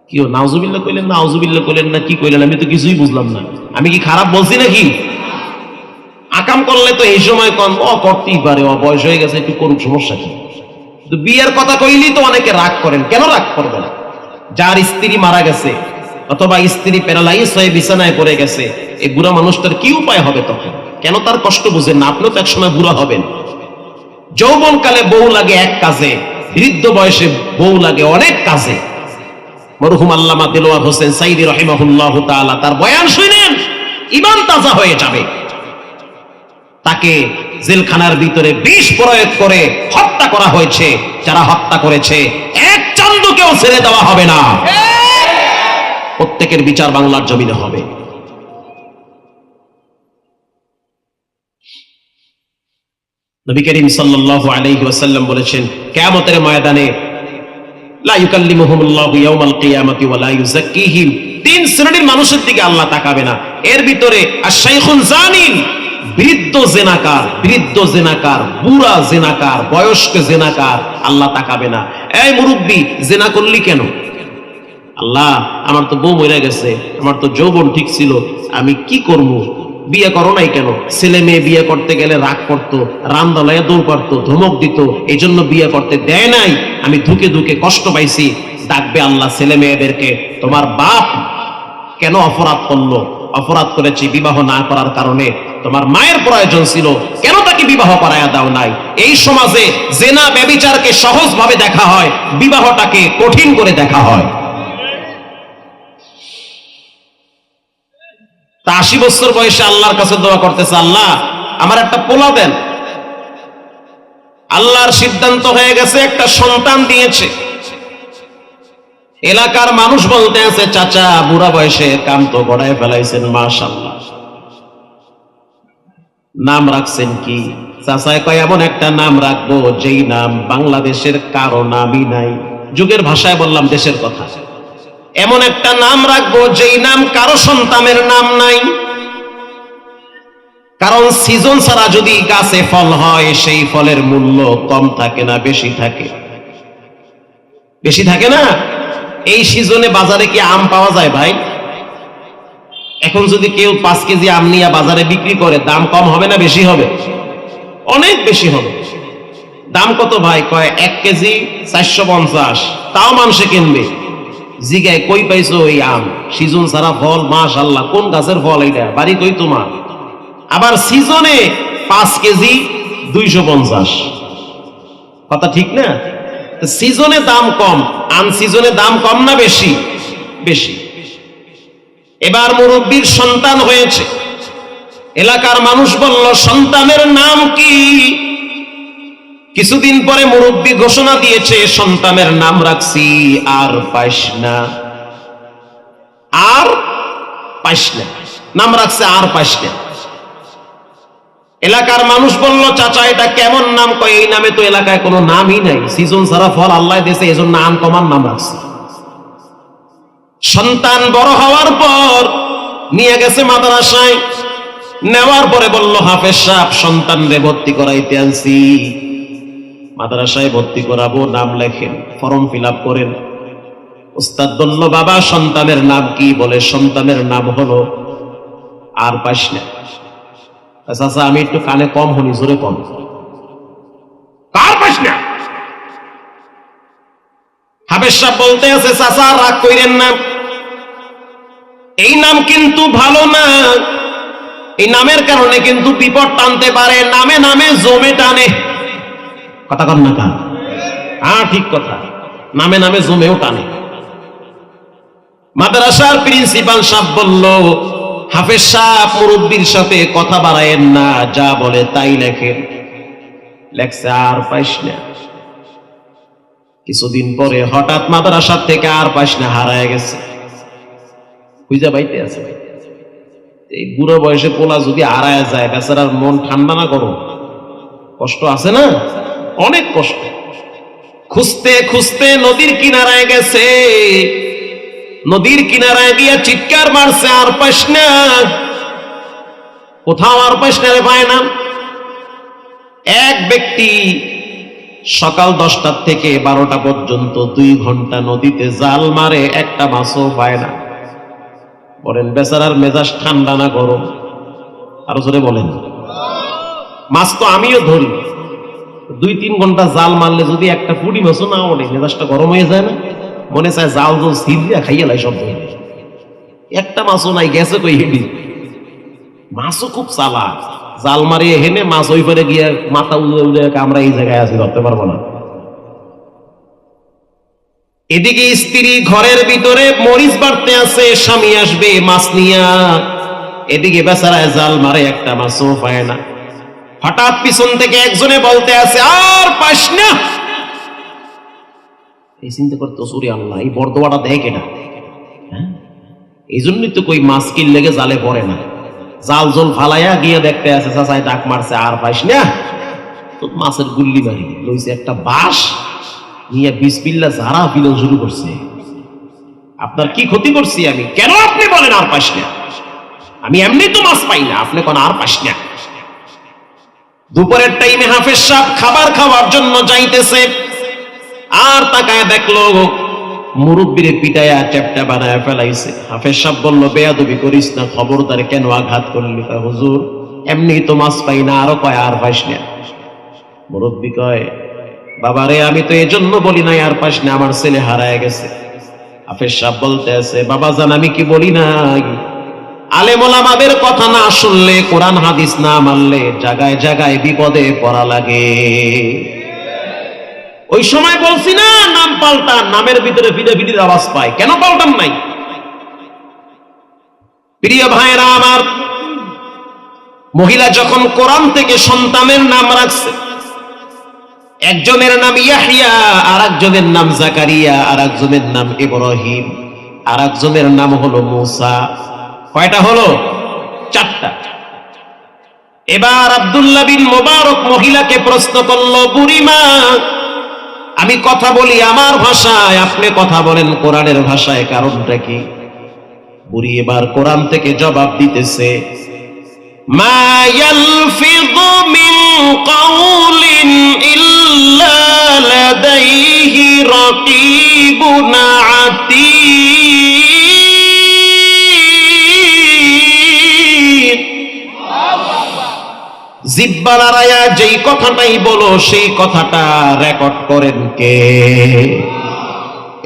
কিও নাউজুবিল্লাহ কইলেন না, আউজুবিল্লাহ কইলেন না, কি কইলেন? আমি তো কিছুই বুঝলাম না। আমি কি খারাপ বলছি নাকি? আকাম করলে তো এই সময় কম করতেই পারে, বয়স হয়ে গেছে, একটু করুক, সমস্যা কি? বিয়ের কথা কইলেই তো অনেকে রাগ করেন। কেন রাগ করবে না? যার স্ত্রী মারা গেছে অথবা স্ত্রী প্যারালাইজ হয়ে বিছানায় পড়ে গেছে, এই বুড়া মানুষটার কি উপায় হবে তখন? কেন তার কষ্ট বুঝেন না? আপনিও তো একসময় বুড়া হবেন। যৌবনকালে বউ লাগে এক কাজে, বৃদ্ধ বয়সে বউ লাগে অনেক কাজে। মরহুম আল্লামা দেলোয়ার হোসেন সাইদি রাহিমাহুল্লাহু তাআলা তার বয়ান শুনেন, ঈমান তাজা হয়ে যাবে। তাকে জেলখানার ভিতরে বিষ প্রয়োগ করে হত্যা করা হয়েছে। যারা হত্যা করেছে এক চান্দকেও ছেড়ে দেওয়া হবে না। প্রত্যেকের বিচার বাংলার জমিনে হবে। নবী করিম সাল্লাল্লাহু আলাইহি ওয়াসাল্লাম বলেছেন, কিয়ামতের ময়দানে লা ইউকাল্লিমুহুমুল্লাহু ইয়াওমাল কিয়ামাতি ওয়া লা ইউযাক্কিহিম। 3 শ্রেণীর মানুষের দিকে আল্লাহ তাকাবে না। এর ভিতরে আশ-শাইখুন জানিন, বৃদ্ধ জেনাকার, বৃদ্ধ জেনাকার, বুড়া জেনাকার, বয়স্ক জেনাকার আল্লাহ তাকাবে না। এই মুরব্বী, জেনা করলি কেন? আল্লাহ আমার তো বউ মরে গেছে, আমার তো যৌবন ঠিক ছিল, আমি কি করব? বিয়ে করো নাই কেন? ছেলে মেয়ে বিয়ে করতে গেলে রাগ করতো, রামদলায় দৌড় করতো, ধমক দিত, এই জন্য বিয়ে করতে দেয় নাই। আমি ধুকে ধুকে কষ্ট পাইছি। ডাকবে আল্লাহ ছেলে মেয়েদেরকে, তোমার বাপ কেন অপরাধ করলো? অপরাধ করেছি বিবাহ না করার কারণে। তোমার মায়ের প্রয়োজন ছিল, কেন তাকে বিবাহ করায়া দাও নাই? এই সমাজে জেনা ব্যভিচারকে সহজ ভাবে দেখা হয়, বিবাহটাকে কঠিন করে দেখা হয়। তা 80 বছর বয়সে আল্লাহর কাছে দোয়া করতেছে, আল্লাহ আমার একটা পোলা দেন। আল্লাহর সিদ্ধান্ত হয়ে গেছে, একটা সন্তান দিয়েছে। এলাকার মানুষ বলতে আছে, চাচা বুড়া বয়সে কাম তো গড়ায় ফেলাইছেন, মাশাআল্লাহ। নাম রাখছেন কি? চাচায় কয় এমন একটা নাম রাখবো যেই নাম বাংলাদেশের কারো নামই নাই। যুগের ভাষায় বললাম, দেশের কথা। এমন একটা নাম রাখবো যেই নাম কারো সন্তানের নাম নাই। কারণ সিজন ছাড়া যদি গাছে ফল হয়, সেই ফলের মূল্য কম থাকে না বেশি থাকে? বেশি থাকে না? এই সিজনে বাজারে কি আম পাওয়া যায় ভাই? এখন যদি কেউ 5 কেজি আম নিয়ে বাজারে বিক্রি করে, দাম কম হবে না বেশি হবে? অনেক বেশি হবে। দাম কত ভাই? কয় 1 কেজি 450। তাও মানুষে কিনবে। জিগায় কই পাইছো এই আম? সিজন ছাড়া ফল, মাশাআল্লাহ। কোন গাছের ফল এটা? বাড়ি কই তোমার? আবার সিজনে 5 কেজি 250। কথা ঠিক না? সিজনে দাম কম, আনসিজনে দাম কম না বেশি? বেশি। এবার মুরব্বীর সন্তান হয়েছে। এলাকার মানুষ বলল, সন্তানের নাম কি? কিছুদিন পরে মুরব্বী ঘোষণা দিয়েছে, সন্তানের নাম রাখছি আর পাইসনা। আর পাইসনা নাম রাখছে, আর পাইসনা। এলাকার মানুষ বলল, চাচা এটা কেমন নাম? কয় এই নামে তো এলাকায় কোনো নামই নাই, সিজন ছাড়া ফল আল্লাহ দিয়েছে, এজন্য আনকমন নাম রাখছে। সন্তান বড় হওয়ার পর নিয়ে গেছে মাদ্রাসায়, নেওয়ার পরে বলল হাফেজ সাহেব সন্তানরে ভর্তি করাইতে আনছি, মাদ্রাসায় ভর্তি করাবো, নাম লেখেন, ফর্ম ফিল আপ করেন। উস্তাদ বলল বাবা সন্তানের নাম কি? বলে সন্তানের নাম হলো আর পাস না। চাচা আমি একটু কানে কম শুনি, জোরে কম। আর পাস না। হাফেজ সাহেব বলতে আছে চাচা রাগ কইরেন না, এই নাম কিন্তু ভালো না, এই নামের কারণে কিন্তু বিপদ টানতে পারে, নামে নামে জমে টানে। কথা কন না কান? হ্যাঁ ঠিক কথা, নামে নামে জমেও টানে। মাদ্রাসার প্রিন্সিপাল সাহেব বলল হাফেজ সাহেব মুরব্বির সাথে কথা বাড়ায়েন না, যা বলে তাই লেখেন। লেখছে আর পাইস না। কিছুদিন পরে হঠাৎ মাদ্রাসার থেকে আর পাইস না হারায় গেছে, খুঁজা পাইতে আছে। এই বুড়ো বয়সে পোলা যদি হারায় যায়, বেচারার মন ঠান্ডা না করো, কষ্ট আছে না, অনেক কষ্ট। খুঁজতে খুঁজতে নদীর কিনারায় গেছে, নদীর কিনারায় গিয়া চিৎকার মারছে আর পাইস না, কোথাও আর পাইস না রে, পায় না। এক ব্যক্তি সকাল 10টা থেকে 12টা পর্যন্ত 2 ঘন্টা নদীতে জাল মারে, একটা মাছও পায় না। বলেন বেচারার মেজাজ ঠান্ডা না গরম? আরো জোরে বলেন। মাছ তো আমিও ধরি, 2-3 ঘন্টা জাল মারলে যদি একটা পুঁটি মাছও না ওঠে, মেজাজটা গরম হয়ে যায় না? মনে চায় জাল জল সিরিয়া খাইয়া লাই সব। একটা মাছও নাই, গেছে কই হেডি। মাছও খুব চালাক, জাল মারিয়ে হেনে মাছ ওই পারে গিয়ে মাথা উড়ে উড়ে আমরা এই জায়গায় আছি, ধরতে পারবো না। এদিকে স্ত্রী ঘরের ভিতরে মরিচ বাড়তে আছে, স্বামী আসবে মাছ নিয়া, এদিকে বেচারায় জাল মারে, একটা মাছও পায় না। হঠাৎ পিছন থেকে একজনে বলতে আছে আর পাস না। এই চিন্তা করতে সুরি আল্লাহ, এই বর্দোয়াটা দেখ এটা, এই জন্যই তো কই মাছ কিল লেগে জালে পড়ে না। জাল জল ফালাইয়া গিয়ে দেখতে আছে চাচাই ডাক মারছে আর পাইস না, তো মাছের গুল্লি মারি লইছে একটা বাঁশ নিয়ে বিসমিল্লাহ যারা ফিলন শুরু করছে। আপনার কি ক্ষতি করছি আমি? কেন আপনি বলেন আর পাইস না? আমি এমনি তো মাছ পাই না, আপনি কোন আর পাইস না? দুপুরের টাইমে হাফেজ সাহেব খাবার খাওয়ার জন্য যাইতেছে, আর তাকায় দেখলো মুরব্বিরে পিটায়া চ্যাপটা বানায় ফেলাইছে। হাফেজ সাহেব বলল বেয়াদবি করিস না, খবরদার, কেন আঘাত করলি? হুজুর এমনি তো মাছ পাই না। আরো কয় আর পাইস না। মুরব্বি কয় বাবারে আমি তো এজন্য বলি নাই আর পাইস না, আমার ছেলে হারায় গেছে। হাফেজ সাহেব বলতে আছে বাবা জান আমি কি বলি নাই, আলেম ওলামাদের কথা না শুনলে, কোরআন হাদিস না মানলে জায়গায় জায়গায় বিপদে পড়া লাগে। ওই সময় বলছি না নাম পাল্টান, নামের ভিতরে ফিরে ফিরে আওয়াজ পায়, কেন পাল্টান নাই? প্রিয় ভাইরা আমার, মহিলা যখন কোরআন থেকে সন্তানের নাম রাখছে, একজনের নাম ইয়াহিয়া, আর একজনের নাম জাকারিয়া, আর একজনের নাম ইব্রাহিম, আর একজনের নাম হলো মুসা। কয়টা হলো? 4টা। এবার আব্দুল্লাহ বিন মুবারক মহিলাকে প্রশ্ন করলো বুড়িমা আমি কথা বলি আমার ভাষায়, আপনি কথা বলেন কোরআনের ভাষায়, কারণটা কি? বুড়ি এবার কোরআন থেকে জবাব দিতেছে মা ইয়ালফিযু মিন কাউলিন ইল্লা লাদাইহি রাকীবুন আতীদ। জিহ্বা লড়াইয়া যেই কথাটাই বলো সেই কথাটা রেকর্ড করেন কে?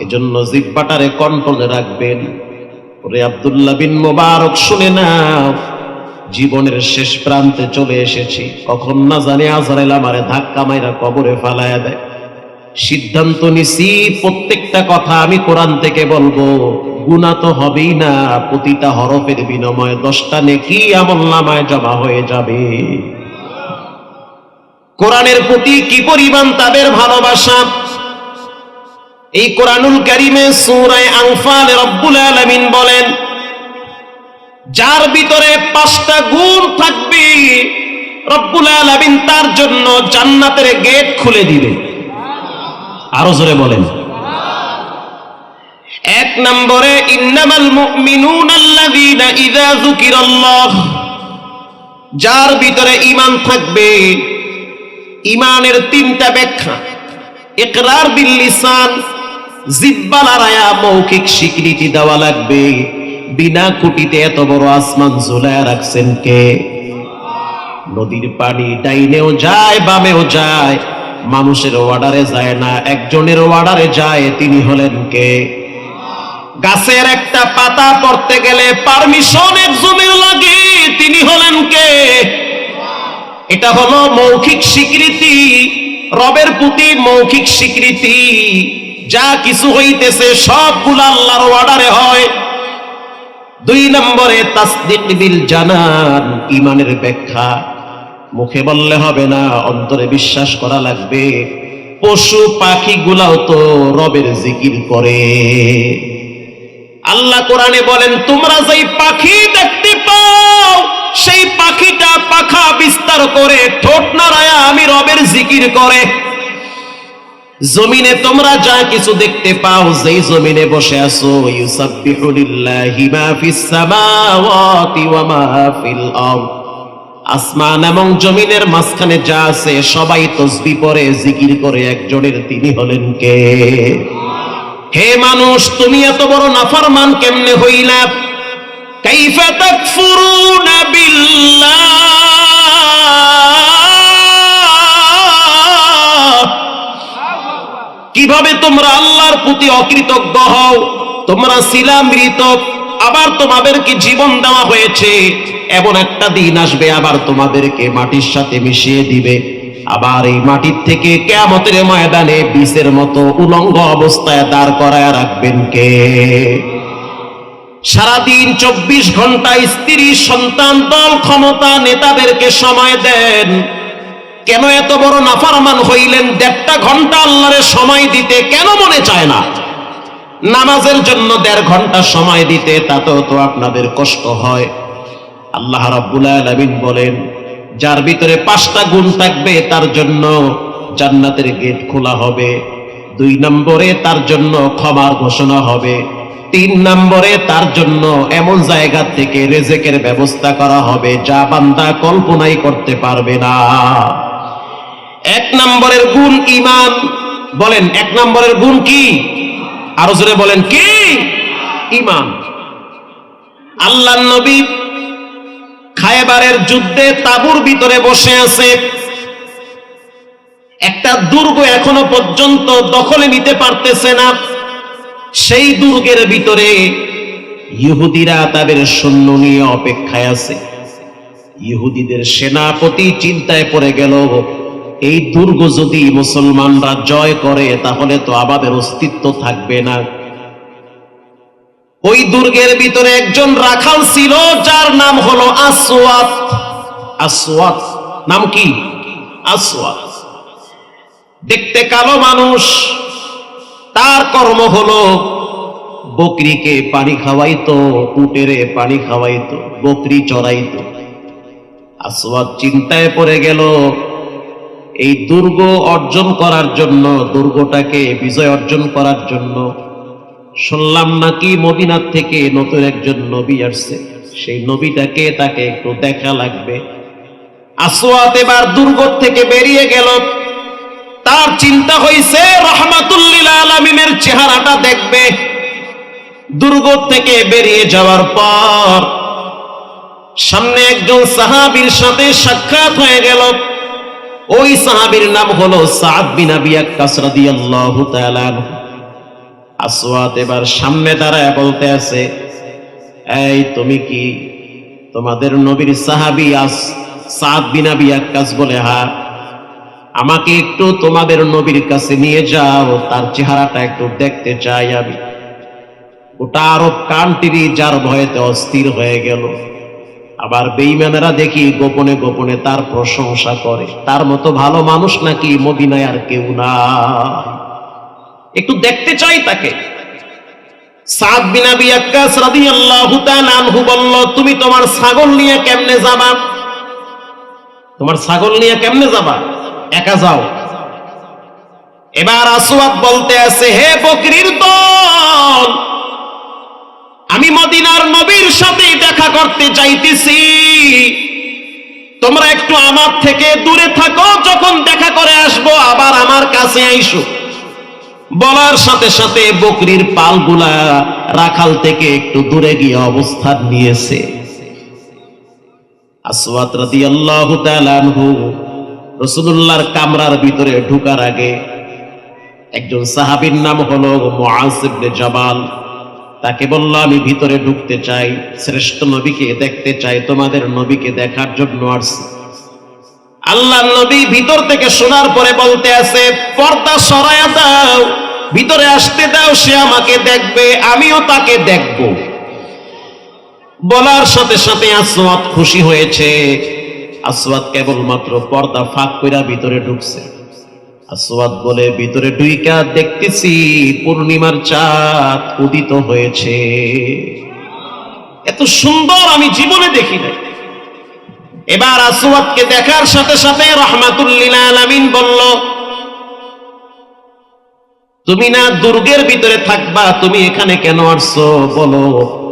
এজন্য জিহ্বাটারে কন্ট্রোলে রাখবেন। ওরে আব্দুল্লাহ বিন মুবারক শুনে নাও, জীবনের শেষ প্রান্তে চলে এসেছি, কখন না জানি আজরাইল আমারে ধাক্কা মাইরা কবরে ফালায়া দেয়। সিদ্ধান্ত নিছি প্রত্যেকটা কথা আমি কোরআন থেকে বলবো, গুনাহ তো হবেই না, প্রতিটা হরফের বিনিময়ে 10টা নেকি আমলনামায় জমা হয়ে যাবে। কোরআনের প্রতি কি পরিমাণ তাদের ভালোবাসা! এই কোরআনুল কারীমে সূরা আনফালে রব্বুল আলামিন বলেন যার ভিতরে 5টা গুণ থাকবে রব্বুল আলামিন তার জন্য জান্নাতের গেট খুলে দিবে। আরো জোরে বলেন। এক নম্বরে ইন্নামাল মুমিনুনা আল্লাযীনা ইযা যুকিরাল্লাহ, যার ভিতরে ঈমান থাকবে। ঈমানের তিনটা ব্যাখ্যা। ইকরার বিল লিসান, জিহ্বা লড়ায়া মৌখিক স্বীকৃতি দেওয়া লাগবে। বিনা খুঁটিতে এত বড় আসমান ঝুলায়া রাখছেন কে? নদীর পানি ডাইনেও যায় বামেও যায়, মানুষের অর্ডারে যায় না, একজনের অর্ডারে যায়, তিনি হলেন কে? গাছের একটা পাতা পড়তে গেলে পারমিশন একজনের লাগে, তিনি হলেন কে? এটা হলো মৌখিক স্বীকৃতি, রবের প্রতি মৌখিক স্বীকৃতি। যা কিছু হইতেছে সবগুলো আল্লাহর অর্ডারে হয়। দুই নম্বরে তাসদিক বিল জানান, ঈমানের ব্যাখ্যা। মুখে বললে হবে না, অন্তরে বিশ্বাস করা লাগবে। পশু পাখিগুলাও তো রবের জিকির করে। আল্লাহ কোরআনে বলেন, তোমরা যেই পাখি দেখতে পাও সেই পাখিটা পাখা বিস্তার করে ঠোঁট নাড়ায়া আমি রবের জিকির করে। জমিনে তোমরা যা কিছু দেখতে পাও, যেই জমিনে বসে আছো, ইউসাব্বিহু লিল্লাহি মা ফিস সামাওয়াতি ওয়া মা ফিল আরদ, আসমান এবং জমিনের মাঝখানে যা আছে সবাই তাসবিহ পড়ে, জিকির করে একজনের, তিনি হলেন কে? হে মানুষ, তুমি এত বড় নাফরমান কেমনে হইলা? কাইফা তাকফুরুনা বিল্লাহ, কিভাবে তোমরা আল্লাহর প্রতি অকৃতজ্ঞ হও? তোমরা ছিলা মৃত, আবার তোমাদেরকে জীবন দেওয়া হয়েছে। এমন একটা দিন আসবে আবার তোমাদেরকে মাটির সাথে মিশিয়ে দিবে, আবার এই মাটির থেকে কিয়ামতের ময়দানে বিষের মতো উলঙ্গ অবস্থায় দাঁড় করায় রাখবেন কে? সারাদিন 24 ঘন্টা স্ত্রী সন্তান দল ক্ষমতা নেতাদেরকে সময় দেন, কেন এত বড় নাফরমান হইলেন? 1.5 ঘন্টা আল্লাহরে সময় দিতে কেন মনে চায় না? নামাজের জন্য 1.5 ঘন্টা সময় দিতে তাতেও তো আপনাদের কষ্ট হয়। আল্লাহ রাব্বুল আলামিন বলেন, যার ভিতরে 5টা গুণ থাকবে তার জন্য জান্নাতের গেট খোলা হবে। 2 নম্বরে তার জন্য ক্ষমার ঘোষণা হবে। 3 নম্বরে তার জন্য এমন জায়গা থেকে রিজিকের ব্যবস্থা করা হবে যা বান্দা কল্পনাই করতে পারবে না। 1 নম্বরের গুণ ঈমান। বলেন 1 নম্বরের গুণ কি? আরো জোরে বলেন কি? ঈমান। আল্লাহর নবী খায়বারের যুদ্ধে তাঁবুর ভিতরে বসে আছে। একটা দুর্গ এখনো পর্যন্ত দখলে নিতে পারতেছে না। সেই দুর্গের ভিতরে ইহুদিরা তাদের সৈন্য নিয়ে অপেক্ষায় আছে। ইহুদিদের সেনাপতি চিন্তায় পড়ে গেল, এই দুর্গ যদি মুসলমানরা জয় করে তাহলে তো আমাদের অস্তিত্ব থাকবে না। ওই দুর্গের ভিতরে একজন রাখাল ছিল, যার নাম হলো আসওয়াদ। আসওয়াদ নাম কি? আসওয়াদ। দেখতে কালো মানুষ। তার কর্ম হলো বকরিকে পানি খাওয়াইতো, উটেরে পানি খাওয়াইতো, বকরি চড়াইতো। আসওয়াদ চিন্তায় পড়ে গেল, এই দুর্গ অর্জন করার জন্য, দুর্গটাকে বিজয় অর্জন করার জন্য শুনলাম নাকি মদিনার থেকে নতুন একজন নবী আসছে, সেই নবীটাকে তাকে একটু দেখা লাগবে। আসওয়াদ এবার দুর্গ থেকে বেরিয়ে গেল। তার চিন্তা হইছে রাহমাতুল লিল আলামিনের চেহারাটা দেখবে। দুর্গ থেকে বেরিয়ে যাওয়ার পর সামনে একজন সাহাবীর সাথে সাক্ষাৎ হয়ে গেল। ওই সাহাবীর নাম হলো সাদ বিন আবি ওয়াক্কাস রাদিয়াল্লাহু তাআলা আনহু। আসওয়াদ এবার সামনে দাঁড়ায় বলতে আছে, এই তুমি কি তোমাদের নবীর সাহাবী সাদ বিন আবি ওয়াক্কাস? বলে হ্যাঁ। আমাকে একটু তোমাদের নবীর কাছে নিয়ে যাও, তার চেহারাটা একটু দেখতে চাই আমি। ওটা আরব কান্ট্রি যার ভয়েতে অস্থির হয়ে গেল। আবার বেঈমানেরা দেখি গোপনে গোপনে তার প্রশংসা করে, তার মতো ভালো মানুষ নাকি মদিনায় আর কেউ না, একটু দেখতে চাই তাকে। সাদ বিন আবি ওয়াক্কাস রাদিয়াল্লাহু তাআলা আনহু বলল, তুমি তোমার ছাগল নিয়ে কেমনে যাবা? তোমার ছাগল নিয়ে কেমনে যাবা? একা যাও। এবার আসওয়াদ বলতে আছে, হে বকরির দল, আমি মদিনার নবীর সাথে দেখা করতে চাইতেছি, তোমরা একটু আমার থেকে দূরে থাকো, যখন দেখা করে আসবো আবার আমার কাছে আইসো। বলার সাথে সাথে বকরির পালগুলা রাখাল থেকে একটু দূরে গিয়ে অবস্থান নিয়েছে। আসওয়াদ রাদিয়াল্লাহু তাআলা আনহু রাসূলুল্লাহর কামরার ভিতরে ঢোকার আগে একজন সাহাবীর নাম হলো মুআজ ইবনে জাবাল, তাকে বলল, আমি ভিতরে ঢুকতে চাই, শ্রেষ্ঠ নবীকে দেখতে চাই, তোমাদের নবীকে দেখার জন্য আসছি। আল্লাহর নবী ভিতর থেকে শোনার পরে বলতে আছে, পর্দা সরায়া দাও, ভিতরে আসতে দাও, সে আমাকে দেখবে, আমিও তাকে দেখব। বলার সাথে সাথে আসওয়াদ খুশি হয়েছে। আসওয়াদ কেবলমাত্র পর্দা ফাঁক কইরা ভিতরে ঢুকছে। আসওয়াদ বলে, ভিতরে ঢুইকা দেখতেছি পূর্ণিমার চাঁদ উদিত হয়েছে, এত সুন্দর আমি জীবনে দেখি নাই। এবার আসওয়াদকে দেখার সাথে সাথে রাহমাতুল লিল আলামিন বলল, তুমি না দুর্গের ভিতরে থাকবা, তুমি এখানে কেন আসছো? বলো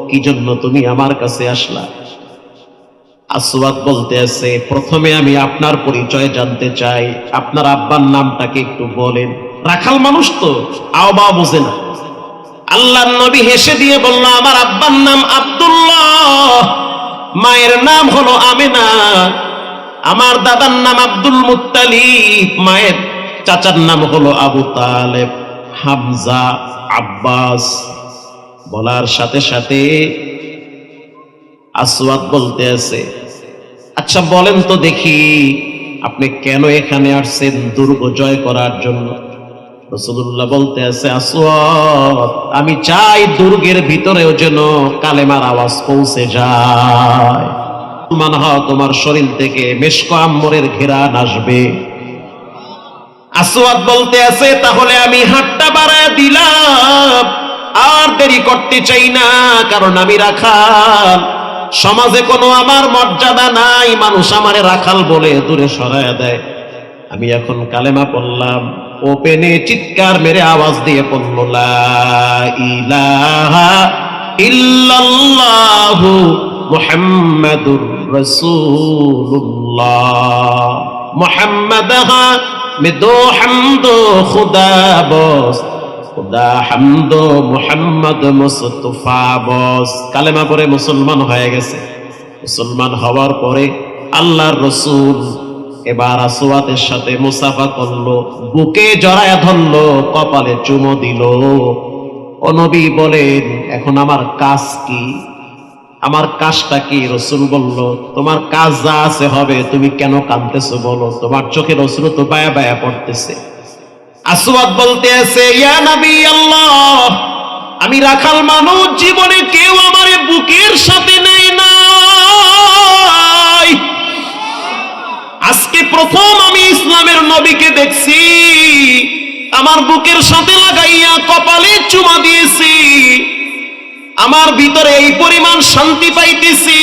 কি জন্য তুমি আমার কাছে আসলা? আসওয়াদ বলতে আছে, প্রথমে আমি আপনার পরিচয় জানতে চাই, আপনার আব্বার নামটাকে একটু বলেন। রাখাল মানুষ তো আওবা বোঝে না। আল্লাহর নবী হেসে দিয়ে বলল, আমার আব্বার নাম আব্দুল্লাহ, মায়ের নাম হলো আমেনা, আমার দাদার নাম আব্দুল মুত্তালিব, মায়ের চাচার নাম হলো আবু তালেব, হামজা, আব্বাস। বলার সাথে সাথে আসওয়াদ বলতে আছে, আচ্ছা বলেন তো দেখি, আপনি কেন এখানে আসছেন? দুর্গ জয় করার জন্য? রাসূলুল্লাহ বলতে আছে, আসওয়াদ, আমি চাই দুর্গের ভিতরেও যেন কালেমার আওয়াজ পৌঁছে যায়, মনে হয় তোমার শরীর থেকে মেশক আম্বরের ঘেরান আসবে। আসওয়াদ বলতে আছে, তাহলে আমি হাতটা বাড়ায় দিলাম, আর দেরি করতে চাই না, কারণ আমি রাখাল, সমাজে কোনো আমার মর্যাদা নাই, মানুষ আমারে রাখাল বলে দূরে সরায়া দেয়। আমি এখন কালেমা পড়লাম, ওপেনে চিৎকার মেরে আওয়াজ দিয়ে পড়ল, লা ইলাহা ইল্লাল্লাহু মুহাম্মাদুর রাসূলুল্লাহ। মুহাম্মাদ में दो हमदो खुदा बस, खुदा हमदो मुहम्मद मुस्तफा बस। কালেমা পড়ে মুসলমান হয়ে গেছে। মুসলমান হওয়ার পরে আল্লাহর রাসূল এবার আসওয়াদের সাথে মুসাফা করলো, বুকে জড়ায়া ধরলো, কপালে চুমো দিল। ও নবী বলেন, এখন আমার কাজ কি? আমার কাজটা কি? রাসূল বলল, তোমার কাজ যা আছে হবে, তুমি কেন কাঁদতেছো বলো? তোমার চোখে রাসূল তো বায়া বায়া পড়তেছে। আসওয়াদ বলতে আছে, ইয়া নবী আল্লাহ, আমি রাখাল মানুষ, জীবনে কেউ আমারে বুকের সাথে নেয় নাই, আজকে প্রথম আমি ইসলামের নবীকে দেখছি, আমার বুকের সাথে লাগাইয়া কপালে চুমা দিয়েছি, আমার ভিতরে এই পরিমাণ শান্তি পাইতেছি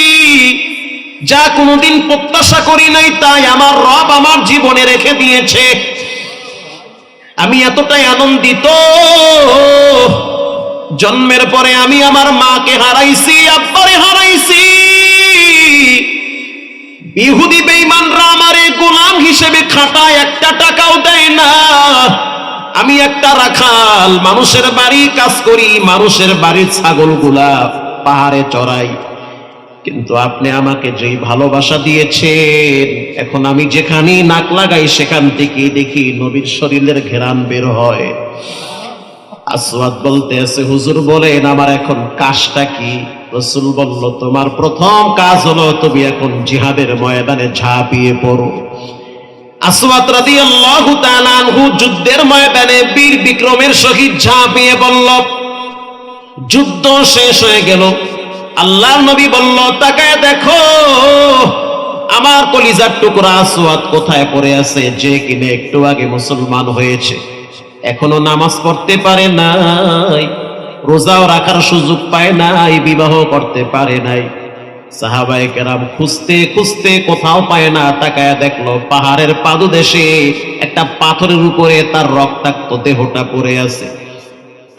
যা কোনোদিন প্রত্যাশা করি নাই, তাই আমার রব আমার জীবনে রেখে দিয়েছে। আমি এতটাই আনন্দিত, জন্মের পরে আমি আমার মাকে হারাইছি, আব্বারে হারাইছি, ইহুদি বেঈমানরা আমারে গোলাম হিসেবে খাটায়, একটা টাকাও দেয় না। আমি একটা রাখাল, মানুষের বাড়ি কাজ করি, মানুষের বাড়ির ছাগলগুলা পাহাড়ে চড়াই, কিন্তু আপনি আমাকে যেই ভালোবাসা দিয়েছেন, এখন আমি যেখানেই নাক লাগাই সেখান থেকে দেখি নবীর শরীরের ঘেরান বের হয়। আসওয়াদ বলতে আছে, হুজুর বলেন আমার এখন কাজটা কি? রাসূল বলল, তোমার প্রথম কাজ হলো তুমি এখন জিহাদের ময়দানে ঝাঁপিয়ে পড়ো। আসওয়াদ রাদিয়াল্লাহু তাআলা আনহু যুদ্ধের ময়দানে বীর বিক্রমের সহিত ঝাঁপিয়ে পড়ল। যুদ্ধ শেষ হয়ে গেল। আল্লাহর নবী বলল, তাকায় দেখো আমার কলিজার টুকরা আসওয়াদ কোথায় পড়ে আছে, যে কিনে একটু আগে মুসলমান হয়েছে, এখনো নামাজ পড়তে পারে নাই, রোজাও রাখার সুযোগ পায় নাই, বিবাহ করতে পারে নাই। সাহাবায়ে কেরাম খুঁজতে খুঁজতে কোথাও পায় না, তাকায়া দেখলো পাহাড়ের পাদদেশে একটা পাথরের উপরে তার রক্তাক্ত দেহটা পড়ে আছে।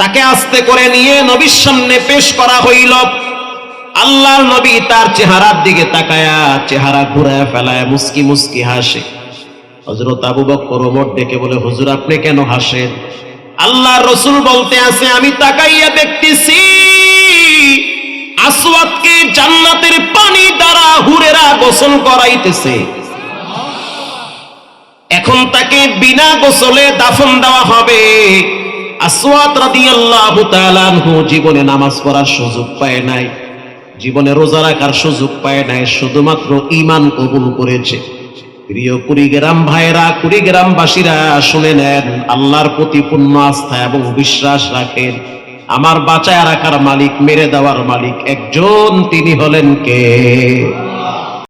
তাকে আস্তে করে নিয়ে নবীর সামনে পেশ করা হইল। আল্লাহর নবী তার চেহারার দিকে তাকায়া চেহারা ঘুরায় ফেলায় মুস্কি মুস্কি হাসে। হযরত আবু বকর ওমর ডেকে বলে, হুজুর আপনি কেন হাসেন? আল্লাহর রাসূল বলতে আছে, আমি তাকাইয়া দেখতেছি আসওয়াদকে জান্নাতের পানি দ্বারা হুরেরা গোসল করাইতেছে। এখন তাকে বিনা গোসলে দাফন দেওয়া হবে। আসওয়াদ রাদিয়াল্লাহু তাআলা আনহু জীবনে নামাজ পড়ার সুযোগ পায় নাই, জীবনে রোজা রাখার সুযোগ পায় নাই, শুধুমাত্র ঈমান কবুল করেছে। প্রিয় কুড়িগ্রাম ভাইরা, কুড়িগ্রামবাসীরা শুনে নেন, আল্লাহর প্রতি পূর্ণ আস্থা এবং বিশ্বাস রাখেন। আমার বাঁচায় রাখার মালিক, মেরে দেওয়ার মালিক একজন, তিনি হলেন কে?